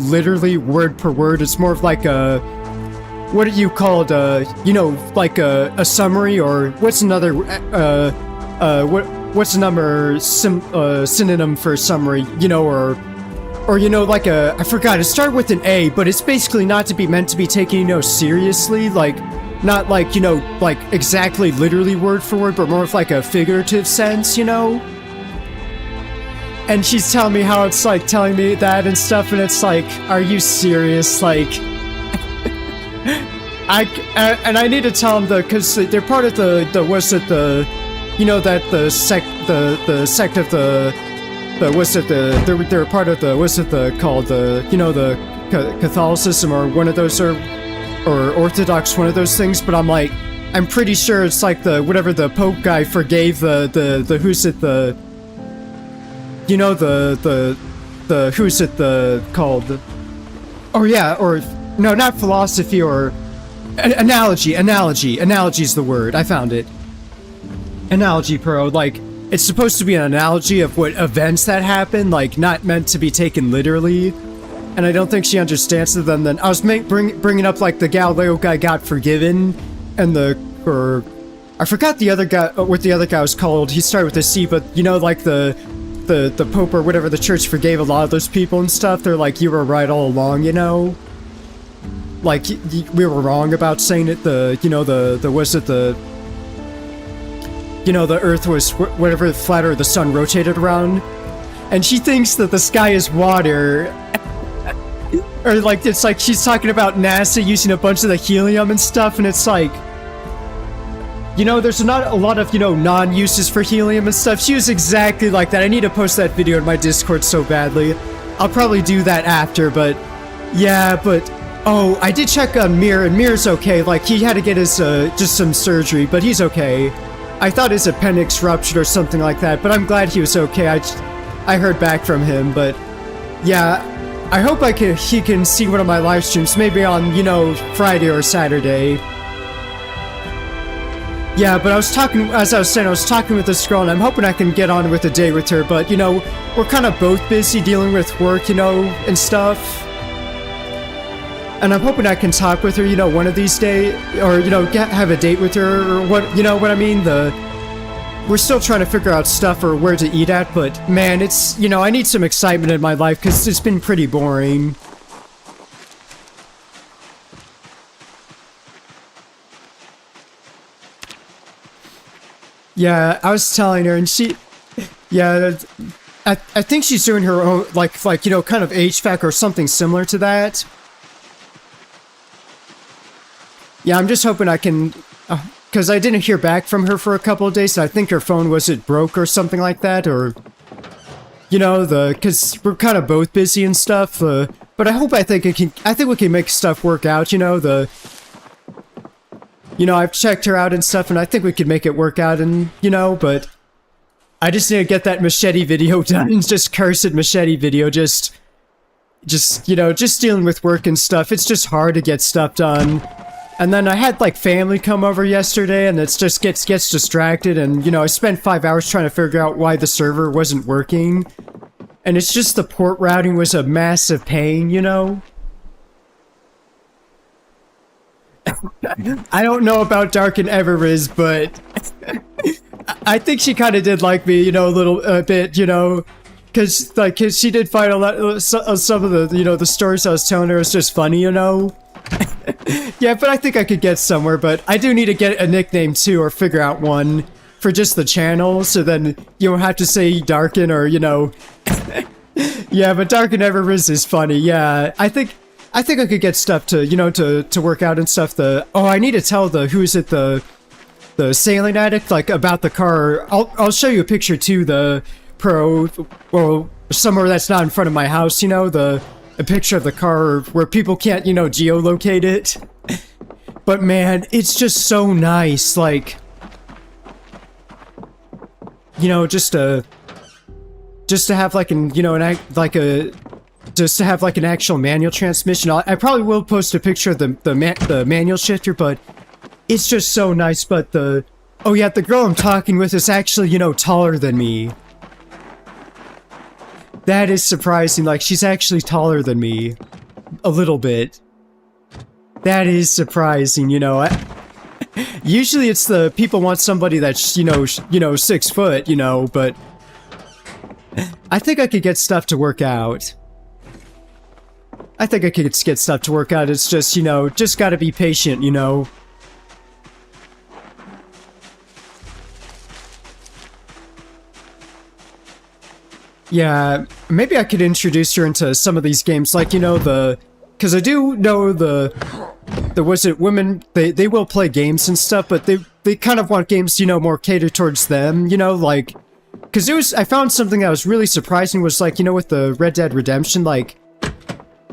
literally word per word. It's more of like a, what do you call it, like a summary, or what's another, what's another synonym for summary, or like I forgot, it started with an A, but it's basically not to be meant to be taken, seriously, like, not like, like exactly literally word for word, but more of like a figurative sense, And she's telling me how it's like telling me that and stuff, and it's like, are you serious? Like, I need to tell them because they're part of the sect of they're part of the Catholicism or one of those, or Orthodox, one of those things, but I'm like, I'm pretty sure it's like whatever the Pope guy forgave not philosophy, or analogy's the word, I found it. Analogy, Pro, like, it's supposed to be an analogy of what events that happen, like, not meant to be taken literally, and I don't think she understands them. Then I was bringing up, like, the Galileo guy got forgiven, and I forgot the other guy, what the other guy was called. He started with a C, but, like, the Pope or whatever, the church forgave a lot of those people and stuff. They're like, you were right all along, Like, we were wrong about saying it, the Earth was whatever, flat, or the sun rotated around, and she thinks that the sky is water, or like, it's like she's talking about NASA using a bunch of the helium and stuff, and it's like, there's not a lot of, non-uses for helium and stuff. She was exactly like that. I need to post that video in my Discord so badly. I'll probably do that after, but yeah, oh, I did check on Mir, and Mir's okay. Like, he had to get his, just some surgery, but he's okay. I thought his appendix ruptured or something like that, but I'm glad he was okay. I heard back from him, but yeah, I hope he can see one of my live streams, maybe on, Friday or Saturday. Yeah, but as I was saying, I was talking with this girl, and I'm hoping I can get on with a date with her, but, we're kind of both busy dealing with work, and stuff. And I'm hoping I can talk with her, one of these days, or, have a date with her, or what I mean? We're still trying to figure out stuff or where to eat at, but man, it's, I need some excitement in my life, because it's been pretty boring. Yeah, I was telling her, and I think she's doing her own, like, kind of HVAC or something similar to that. Yeah, I'm just hoping I can, because I didn't hear back from her for a couple of days, and I think her phone, broke or something like that, or, because we're kind of both busy and stuff, but I think we can make stuff work out, I've checked her out and stuff, and I think we could make it work out, and, but I just need to get that machete video done, just cursed machete video, just dealing with work and stuff. It's just hard to get stuff done. And then I had like family come over yesterday, and it just gets distracted, and you know, I spent 5 hours trying to figure out why the server wasn't working. And it's just the port routing was a massive pain, you know? I don't know about Dark and Everis, but I think she kind of did like me, you know, a bit, you know? Cause she did find a lot, some of the, you know, the stories I was telling her was just funny, you know? Yeah, but I think I could get somewhere, but I do need to get a nickname too, or figure out one for just the channel, so then you don't have to say Darken or, you know... Yeah, but Darken Everis is funny, yeah. I think I could get stuff to, you know, to work out and stuff. Oh, I need to tell the sailing addict, like, about the car. I'll show you a picture too, the Pro, well, somewhere that's not in front of my house, you know, a picture of the car where people can't, you know, geolocate it. But man, it's just so nice, like, you know, just to have like an, you know, just to have like an actual manual transmission. I probably will post a picture of the manual shifter, but it's just so nice. But oh yeah, the girl I'm talking with is actually, you know, taller than me. That is surprising. Like, she's actually taller than me. A little bit. That is surprising, you know. Usually it's the people want somebody that's, you know, 6 foot, you know, but I think I could get stuff to work out. I think I could get stuff to work out. It's just, you know, just gotta be patient, you know. Yeah, maybe I could introduce her into some of these games, like, you know, because I do know was it women, they will play games and stuff, but they kind of want games, you know, more catered towards them, you know, like, because I found something that was really surprising, was like, you know, with the Red Dead Redemption, like,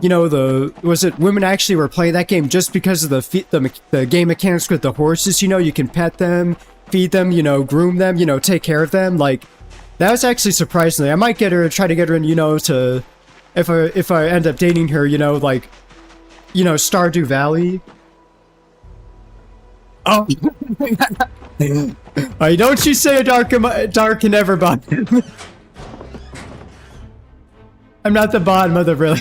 you know, was it women actually were playing that game just because of the game mechanics with the horses, you know, you can pet them, feed them, you know, groom them, you know, take care of them, like, that was actually surprising. I might try to get her in, you know, to, if I end up dating her, you know, like, you know, Stardew Valley. Oh. Don't you say a dark and ever bottom. I'm not the bottom of the really.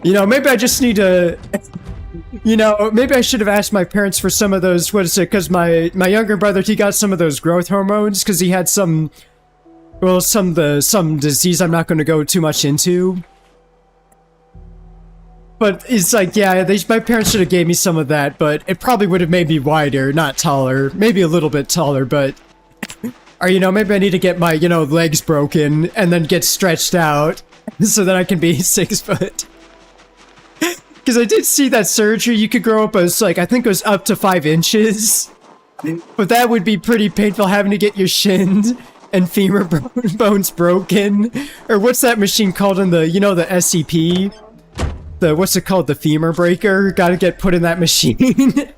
You know, maybe I just need to, you know, maybe I should have asked my parents for some of those, what is it, because my younger brother, he got some of those growth hormones, because he had some disease I'm not going to go too much into. But it's like, yeah, my parents should have gave me some of that, but it probably would have made me wider, not taller. Maybe a little bit taller, but... Or, you know, maybe I need to get my, you know, legs broken, and then get stretched out, so that I can be 6 foot. Because I did see that surgery, you could grow up as, like, I think it was up to 5 inches. But that would be pretty painful, having to get your shins and femur bones broken. Or what's that machine called in the, you know, the SCP? What's it called? The femur breaker? Gotta get put in that machine.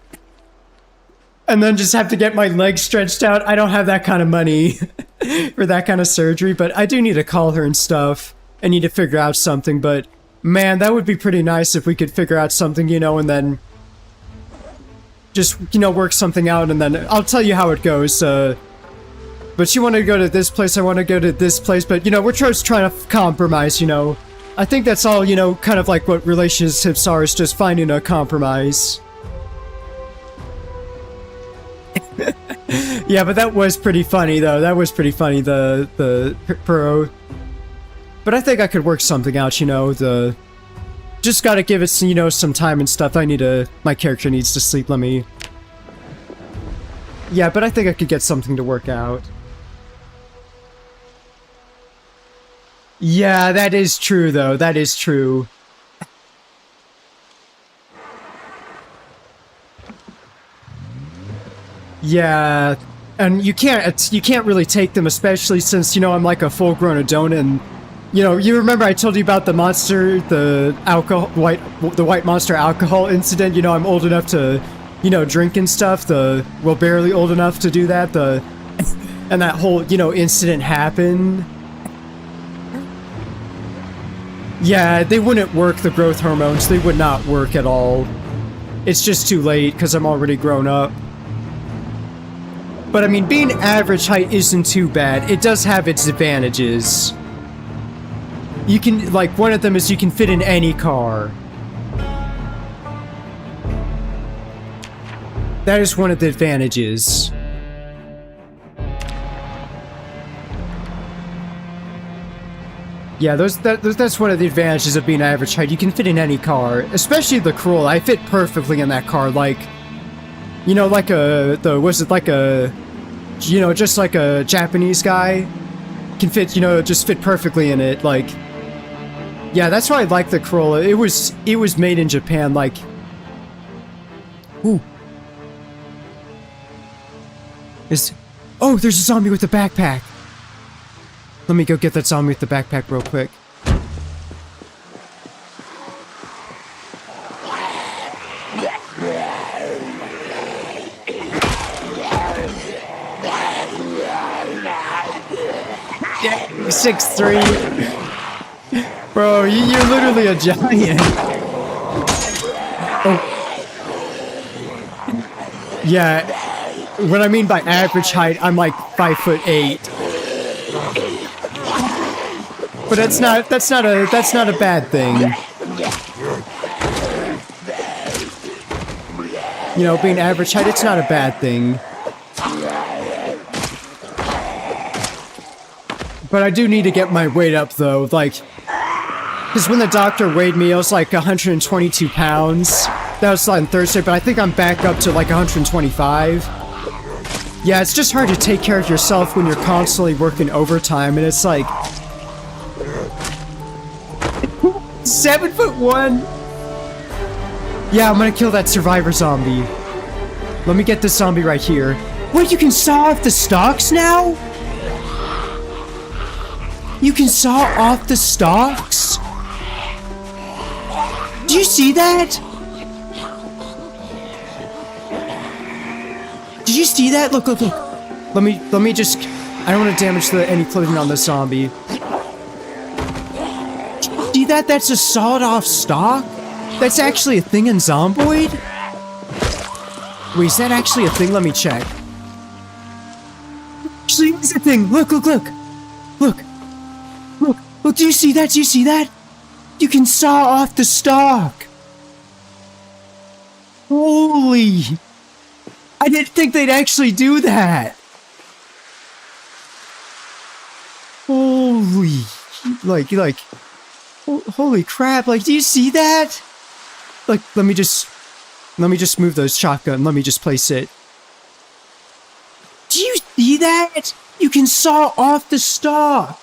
And then just have to get my legs stretched out. I don't have that kind of money for that kind of surgery, but I do need to call her and stuff. I need to figure out something, but man, that would be pretty nice if we could figure out something, you know, and then just, you know, work something out, and then I'll tell you how it goes. But she wanted to go to this place, I want to go to this place, but, you know, we're just trying to compromise, you know. I think that's all, you know, kind of like what relationships are, is just finding a compromise. Yeah, but that was pretty funny, though. That was pretty funny, the pro. But I think I could work something out, you know, just gotta give it, you know, some time and stuff. My character needs to sleep, Yeah, but I think I could get something to work out. Yeah, that is true, though. That is true. Yeah, and you can't really take them, especially since, you know, I'm like a full-grown adult, and, you know, you remember I told you about the white monster alcohol incident, you know, I'm old enough to, you know, drink and stuff, well, barely old enough to do that, and that whole, you know, incident happened. Yeah, they wouldn't work, the growth hormones. They would not work at all. It's just too late, because I'm already grown up. But I mean, being average height isn't too bad. It does have its advantages. You can, like, one of them is you can fit in any car. That is one of the advantages. Yeah, that's one of the advantages of being average height. You can fit in any car, especially the Corolla. I fit perfectly in that car, like, you know, like just like a Japanese guy can fit, you know, just fit perfectly in it, like, yeah, that's why I like the Corolla. It was made in Japan, like, ooh. Oh, there's a zombie with a backpack. Let me go get that zombie with the backpack real quick. Yeah, 6'3". Bro, you're literally a giant. Oh. Yeah, what I mean by average height, I'm like 5'8". But that's not a bad thing. You know, being average height, it's not a bad thing. But I do need to get my weight up though, like, because when the doctor weighed me, I was like 122 pounds. That was on Thursday, but I think I'm back up to like 125. Yeah, it's just hard to take care of yourself when you're constantly working overtime, and it's like 7'1". Yeah, I'm gonna kill that survivor zombie. Let me get this zombie right here. What, you can saw off the stalks now? You can saw off the stalks? Do you see that? Did you see that? Look, look, look. Let me just... I don't want to damage any clothing on this zombie. See that? That's a sawed-off stalk? That's actually a thing in Zomboid? Wait, is that actually a thing? Let me check. Actually, it's a thing. Look, look, look. Look. Look. Look, do you see that? Do you see that? You can saw off the stalk. Holy... I didn't think they'd actually do that. Holy, like, holy crap! Like, do you see that? Like, let me just move those shotgun. Let me just place it. Do you see that? You can saw off the stalk.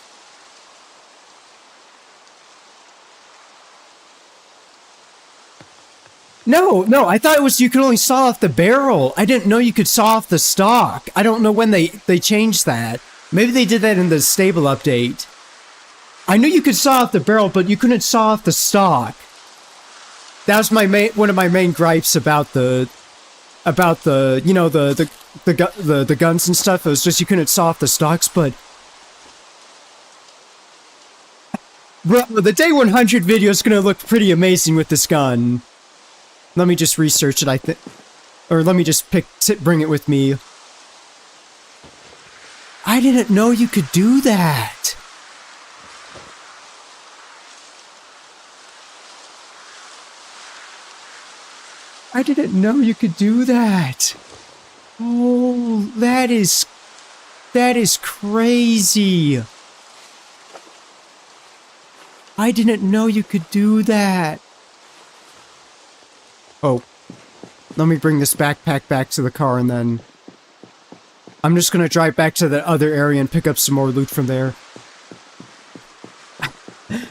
No, I thought it was you could only saw off the barrel. I didn't know you could saw off the stalk. I don't know when they changed that. Maybe they did that in the stable update. I knew you could saw off the barrel, but you couldn't saw off the stalk. That was one of my main gripes about the you know, the guns and stuff. It was just you couldn't saw off the stalks, but bro, the day 100 video is gonna look pretty amazing with this gun. Let me just research it, or let me just bring it with me. I didn't know you could do that. I didn't know you could do that. Oh, that is crazy. I didn't know you could do that. Oh, let me bring this backpack back to the car, and then I'm just gonna drive back to the other area and pick up some more loot from there.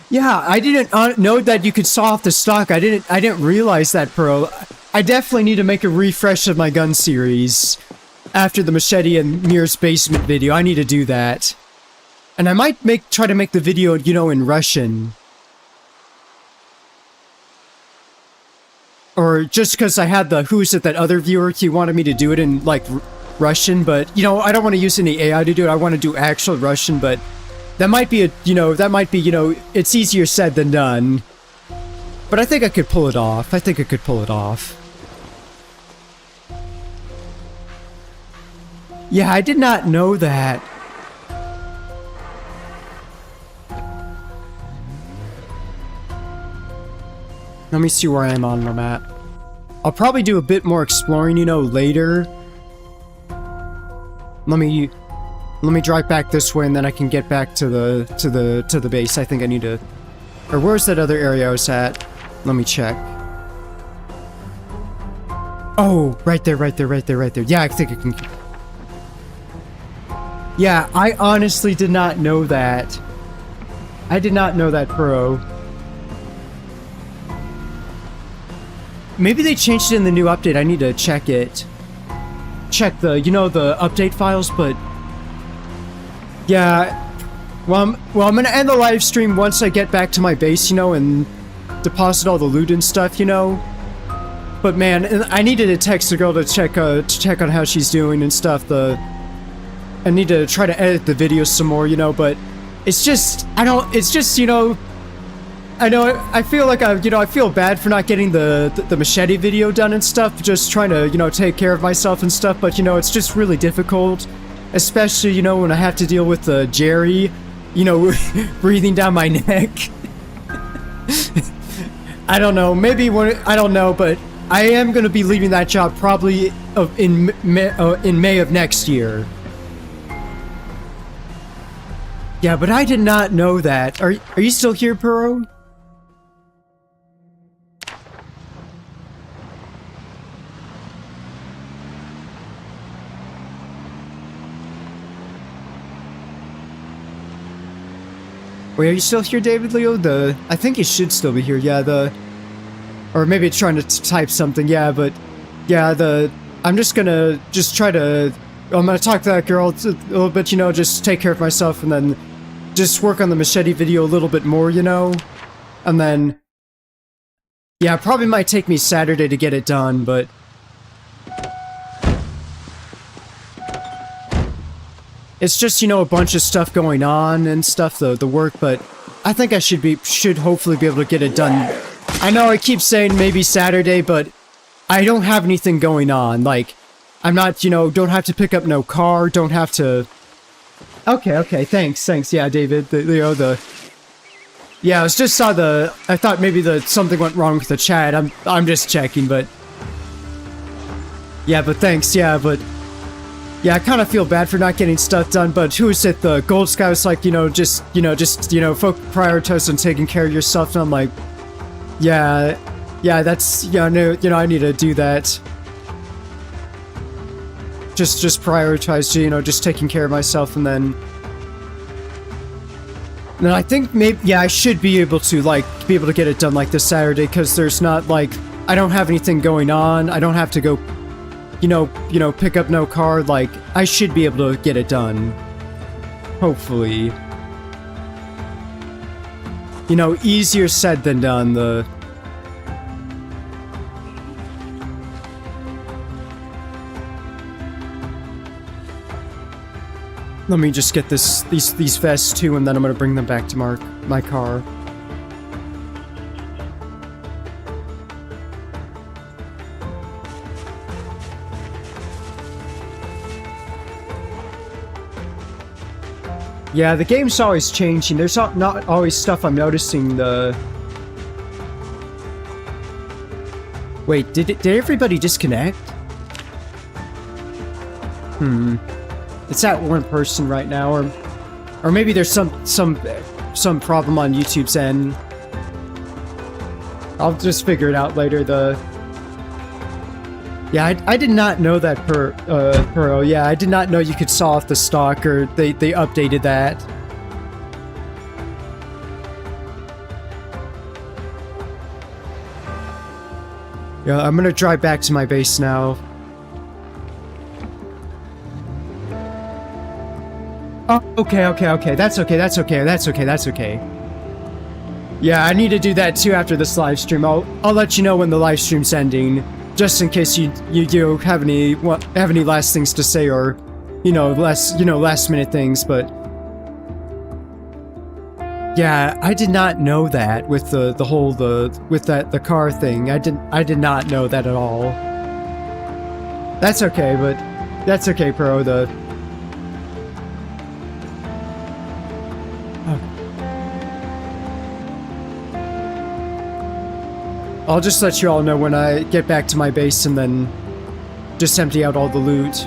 Yeah, I didn't know that you could saw off the stock. I didn't realize that, Pearl. I definitely need to make a refresh of my gun series after the Machete and Mirror's Basement video. I need to do that. And I might try to make the video, you know, in Russian. Or just because I had the who's it, that other viewer, he wanted me to do it in, like, Russian, but, you know, I don't want to use any AI to do it. I want to do actual Russian, but That might be it's easier said than done. But I think I could pull it off. I think I could pull it off. Yeah, I did not know that. Let me see where I am on the map. I'll probably do a bit more exploring, later. Let me drive back this way and then I can get back to the base. I think I need to... Or where's that other area I was at? Let me check. Oh, right there. Yeah, I think I can... Yeah, I honestly did not know that. I did not know that, bro. Maybe they changed it in the new update. I need to check it. Check the, the update files, but... Yeah... Well, I'm gonna end the live stream once I get back to my base, and deposit all the loot and stuff, But man, I needed to text the girl to check on how she's doing and stuff. I need to try to edit the video some more, but it's just, I know, I feel like I feel bad for not getting the machete video done and stuff, just trying to, take care of myself and stuff, but, it's just really difficult, especially, when I have to deal with Jerry, breathing down my neck. I don't know, maybe I don't know, but I am going to be leaving that job probably in May of next year. Yeah, but I did not know that. Are you still here, Puro? Wait, are you still here, David Leo? I think you should still be here, yeah, or maybe it's trying to type something, yeah, but, yeah, I'm gonna talk to that girl a little bit, just take care of myself, and then just work on the machete video a little bit more, and then, yeah, it probably might take me Saturday to get it done, but... It's just, a bunch of stuff going on and stuff, the work, but I think I should hopefully be able to get it done. I know I keep saying maybe Saturday, but I don't have anything going on, like, I'm not, don't have to pick up no car, don't have to... Okay, thanks, yeah, David, yeah, I just saw I thought maybe something went wrong with the chat, I'm just checking, but... Yeah, but thanks, yeah, but... Yeah, I kind of feel bad for not getting stuff done, but who is it? The Gold Sky was like, just prioritize on taking care of yourself, and I'm like, yeah, that's, I need to do that. Just prioritize, just taking care of myself, and then I think maybe, yeah, I should be able to get it done, this Saturday, because there's not, I don't have anything going on, I don't have to go, pick up no car, I should be able to get it done. Hopefully. Easier said than done, Let me just get these vests too, and then I'm gonna bring them back to my car. Yeah, the game's always changing. There's not always stuff I'm noticing. Wait, did everybody disconnect? It's that one person right now, or maybe there's some problem on YouTube's end. I'll just figure it out later. Yeah, I did not know that Puro. Yeah, I did not know you could saw off the stock, or they updated that. Yeah, I'm gonna drive back to my base now. Oh, okay. That's okay. Yeah, I need to do that too after this live stream. I'll let you know when the live stream's ending. Just in case you have any last things to say, or last minute things, but Yeah, I did not know that with the car thing. I did not know that at all. That's okay, but that's okay, Pro. I'll just let you all know when I get back to my base and then just empty out all the loot.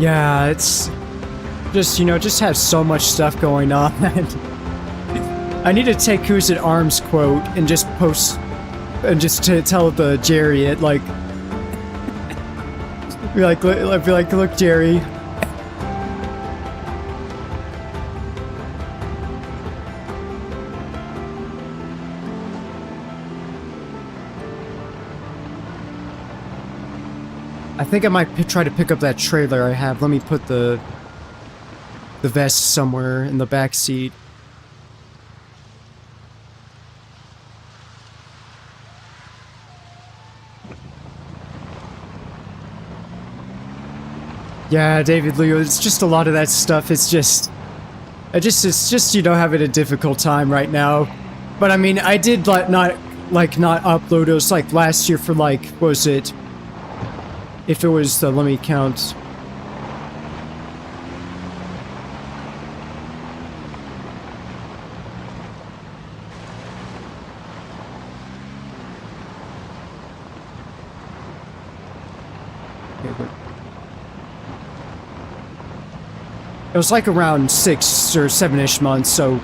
Yeah, it's just, you know, just have so much stuff going on. I need to take Who's at Arms quote and just post, and just to tell the Jerry it, like, be like, look, Jerry. I think I might try to pick up that trailer I have. Let me put the vest somewhere in the back seat. Yeah, David Leo, it's just a lot of that stuff. It's just, you know, having a difficult time right now. But I mean, I did not upload. It was like last year for like, what was it? If it was, let me count. It was like around 6 or 7-ish months, so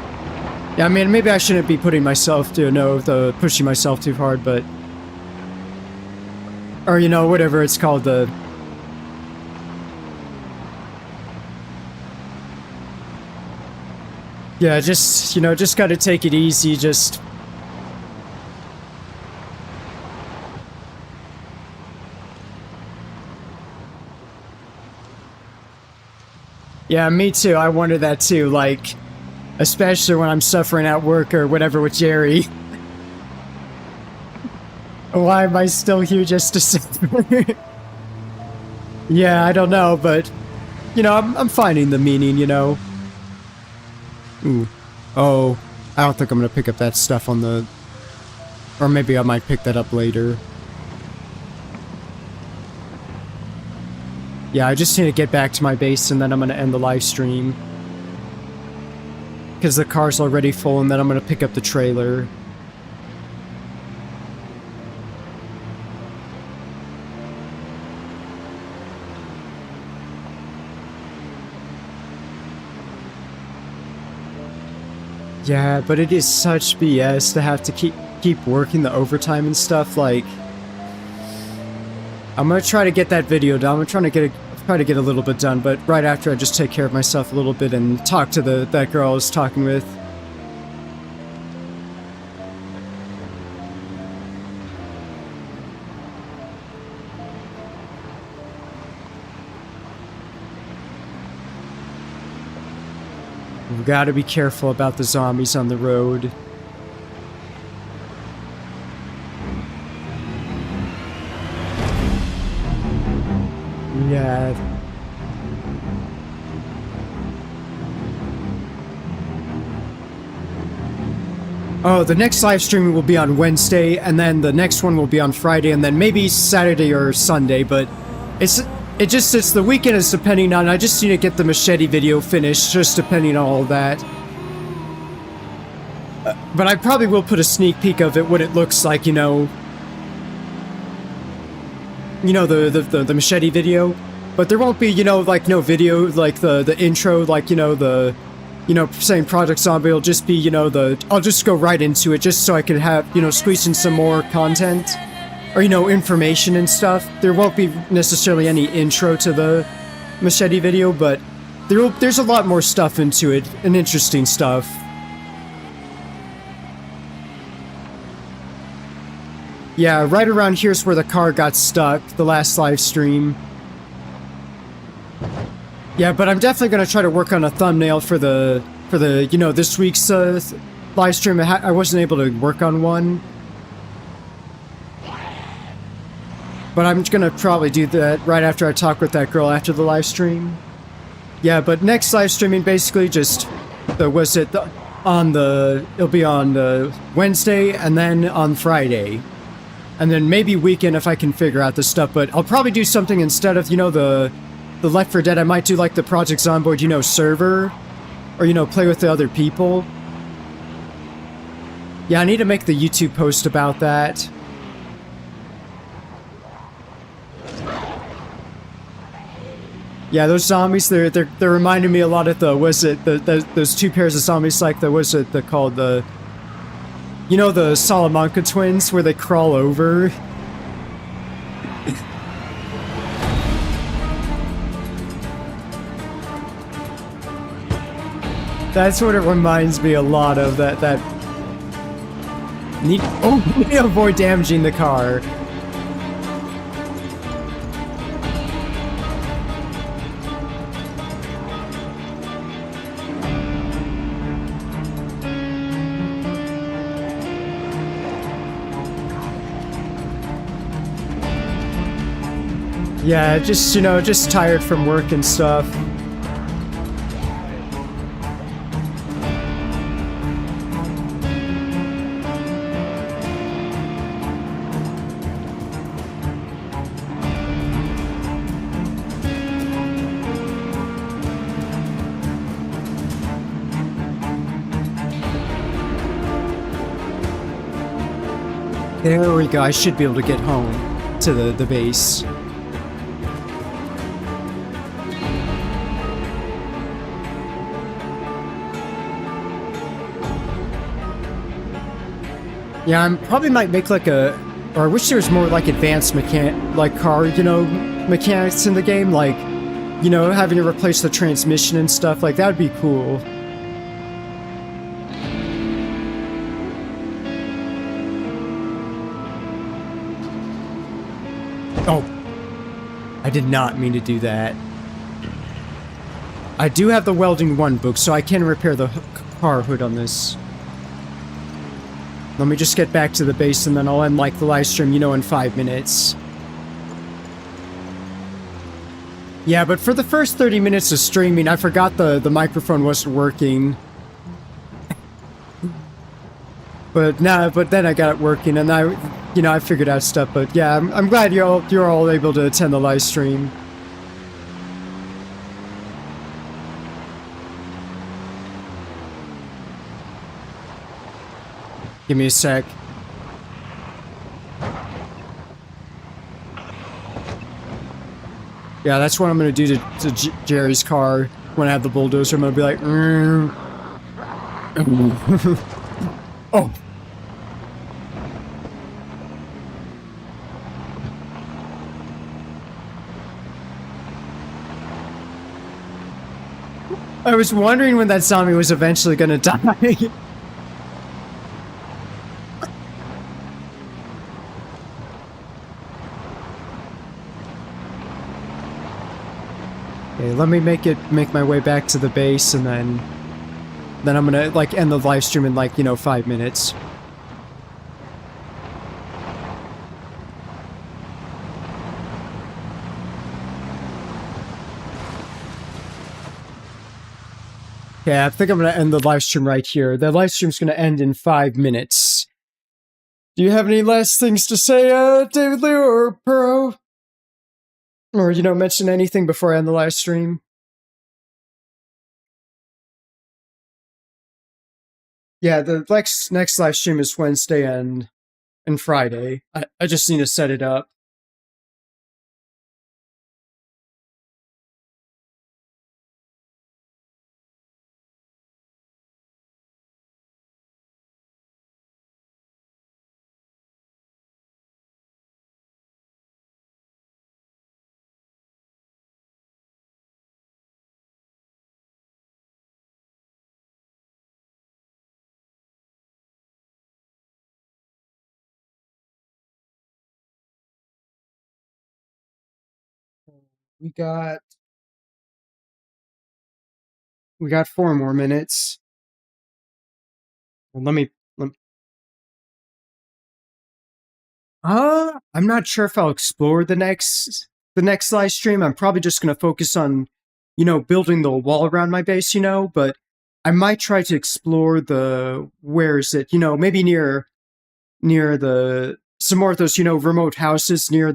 yeah, I mean, maybe I shouldn't be pushing myself too hard, but, or, you know, whatever it's called, yeah, just, you know, just gotta take it easy, just... Yeah, me too, I wonder that too, like, especially when I'm suffering at work or whatever with Jerry. Why am I still here just to suffer? Yeah, I don't know, but, you know, I'm finding the meaning, you know. Ooh. Oh, I don't think I'm gonna pick up that stuff on the... Or maybe I might pick that up later. Yeah, I just need to get back to my base and then I'm gonna end the live stream. Because the car's already full and then I'm gonna pick up the trailer. Yeah, but it is such BS to have to keep working the overtime and stuff, like... I'm gonna try to get that video done. I'm try to get a little bit done, but right after I just take care of myself a little bit and talk to that girl I was talking with. We've got to be careful about the zombies on the road. Yeah. Oh, the next live stream will be on Wednesday, and then the next one will be on Friday, and then maybe Saturday or Sunday, but it's... It just, it's the weekend is depending on, I just need to get the machete video finished, just depending on all that. But I probably will put a sneak peek of it, what it looks like, you know, the machete video. But there won't be, you know, like, no video, like, the intro, like, you know, the, you know, saying Project Zombie. It'll just be, you know, I'll just go right into it, just so I can have, you know, squeeze in some more content. Or, you know, information and stuff. There won't be necessarily any intro to the machete video, but there's a lot more stuff into it, and interesting stuff. Yeah, right around here's where the car got stuck, the last live stream. Yeah, but I'm definitely gonna try to work on a thumbnail for the you know, this week's live stream. I wasn't able to work on one. But I'm gonna probably do that right after I talk with that girl after the live stream. Yeah, but next live streaming basically just it'll be on Wednesday and then on Friday. And then maybe weekend if I can figure out the stuff, but I'll probably do something instead of, you know, the Left 4 Dead. I might do like the Project Zomboid, you know, server, or, you know, play with the other people. Yeah, I need to make the YouTube post about that. Yeah, those zombies, they're reminding me a lot of those two pairs of zombies, like they're called the, you know, the Salamanca twins, where they crawl over. That's what it reminds me a lot of, need to avoid damaging the car. Yeah, just, you know, just tired from work and stuff. There we go, I should be able to get home to the base. Yeah, I probably might make like or I wish there was more like advanced car, you know, mechanics in the game, like, you know, having to replace the transmission and stuff, like that would be cool. Oh, I did not mean to do that. I do have the Welding 1 book, so I can repair the car hood on this. Let me just get back to the base and then I'll end like the live stream, you know, in 5 minutes. Yeah, but for the first 30 minutes of streaming, I forgot the microphone wasn't working. But then I got it working and I figured out stuff. But yeah, I'm glad you're all able to attend the live stream. Give me a sec. Yeah, that's what I'm gonna do to Jerry's car when I have the bulldozer. I'm gonna be like, oh. I was wondering when that zombie was eventually gonna die. Okay, let me make my way back to the base, and then I'm gonna like end the live stream in like, you know, 5 minutes. Okay, I think I'm gonna end the live stream right here. The live stream's gonna end in 5 minutes. Do you have any last things to say, David Liu or Puro? Or, mention anything before I end the live stream? Yeah, the next live stream is Wednesday and Friday. I just need to set it up. We got we got 4 more minutes. Well, let me I'm not sure if I'll explore the next live stream. I'm probably just gonna focus on, building the wall around my base, but I might try to explore where is it, maybe near the some more of those, remote houses near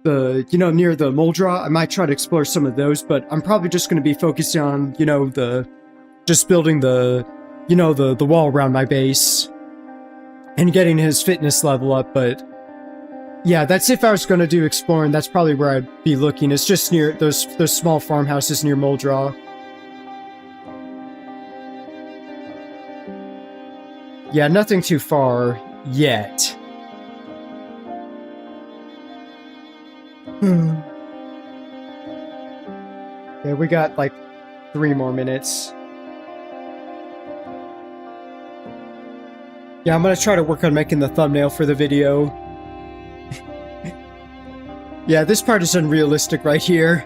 near the Moldra. I might try to explore some of those, but I'm probably just gonna be focusing on, just building the wall around my base and getting his fitness level up, but yeah, that's if I was going to do exploring. That's probably where I'd be looking. It's just near those small farmhouses near Moldraw. Yeah, nothing too far yet. Yeah, we got like 3 more minutes. Yeah, I'm gonna try to work on making the thumbnail for the video. Yeah, this part is unrealistic right here.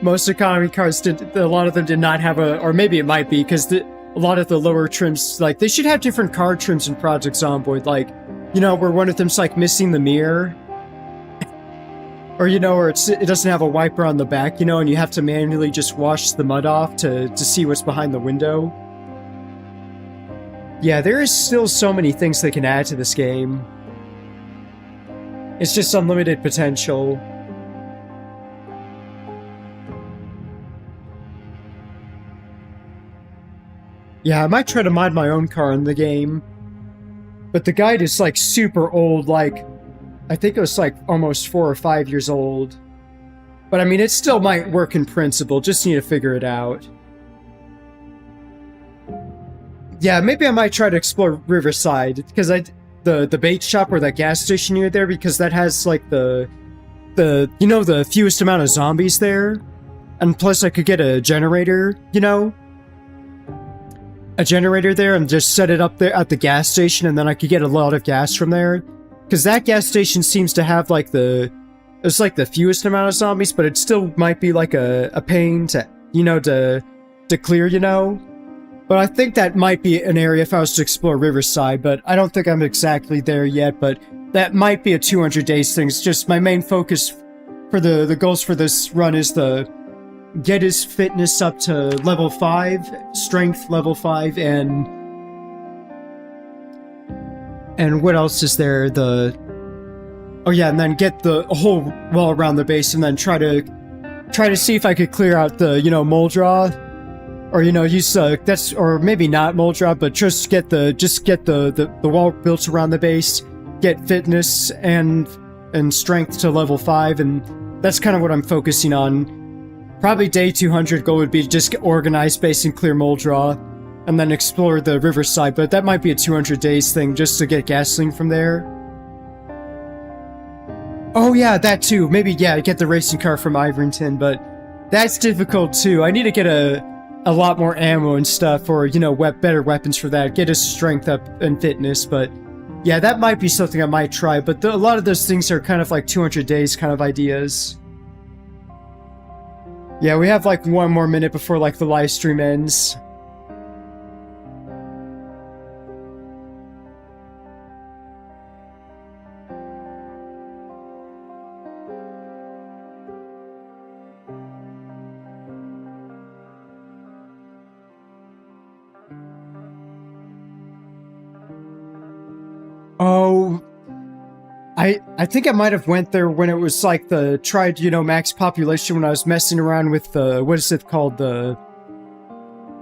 Most economy cars a lot of them did not have or maybe it might be, because a lot of the lower trims, like, they should have different car trims in Project Zomboid, like, where one of them's, like, missing the mirror. Or, or it doesn't have a wiper on the back, and you have to manually just wash the mud off to see what's behind the window. Yeah, there is still so many things they can add to this game. It's just unlimited potential. Yeah, I might try to mod my own car in the game. But the guide is, like, super old, like, I think it was, like, almost 4 or 5 years old. But, I mean, it still might work in principle, just need to figure it out. Yeah, maybe I might try to explore Riverside, because the bait shop or that gas station near there, because that has, like, the fewest amount of zombies there. And plus I could get a generator, a generator there and just set it up there at the gas station, and then I could get a lot of gas from there. Because that gas station seems to have, like, it's like the fewest amount of zombies, but it still might be, like, a pain to, to clear, But I think that might be an area if I was to explore Riverside, but I don't think I'm exactly there yet, but that might be a 200 days thing. It's just my main focus for the goals for this run is to get his fitness up to level 5, strength level 5, and what else is there? Oh yeah, and then get the whole wall around the base, and then try to see if I could clear out the, Moldraw. Or, use that's, or maybe not Moldraw, but just get the wall built around the base, get fitness and strength to level 5, and that's kind of what I'm focusing on. Probably day 200 goal would be just get organized base and clear Moldraw, and then explore the Riverside, but that might be a 200 days thing just to get gasoline from there. Oh yeah, that too. Maybe, yeah, get the racing car from Iverington, but that's difficult too. I need to get a lot more ammo and stuff, or, better weapons for that. Get his strength up and fitness, but yeah, that might be something I might try, but a lot of those things are kind of like 200 days kind of ideas. Yeah, we have like 1 more minute before, like, the live stream ends. Oh, I think I might have went there when it was like the tried, you know, max population when I was messing around with the, what is it called?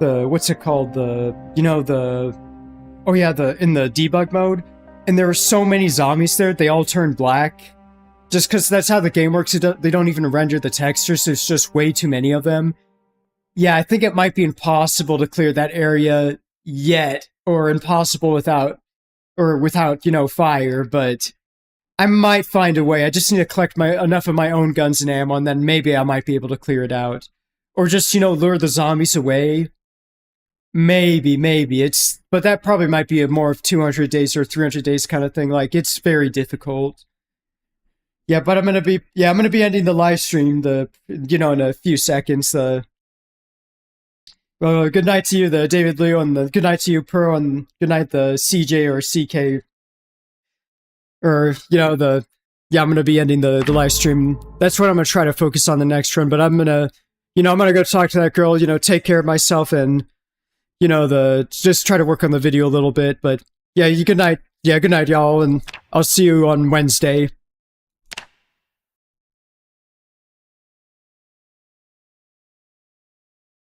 What's it called? You know, oh yeah, in the debug mode. And there were so many zombies there, they all turned black. Just because that's how the game works, they don't even render the texture, so it's just way too many of them. Yeah, I think it might be impossible to clear that area yet, or impossible without, you know, fire, but I might find a way. I just need to collect enough of my own guns and ammo, and then maybe I might be able to clear it out. Or just, you know, lure the zombies away. Maybe. But that probably might be a more of 200 days or 300 days kind of thing. Like, it's very difficult. Yeah, but I'm gonna be ending the live stream, you know, in a few seconds. Good night to you, the David Leo, and good night to you, Pearl, and good night, the CJ or CK. Or, you know, I'm gonna be ending the live stream. That's what I'm gonna try to focus on the next run, but I'm gonna go talk to that girl, you know, take care of myself, and, you know, just try to work on the video a little bit, but yeah, good night, y'all, and I'll see you on Wednesday.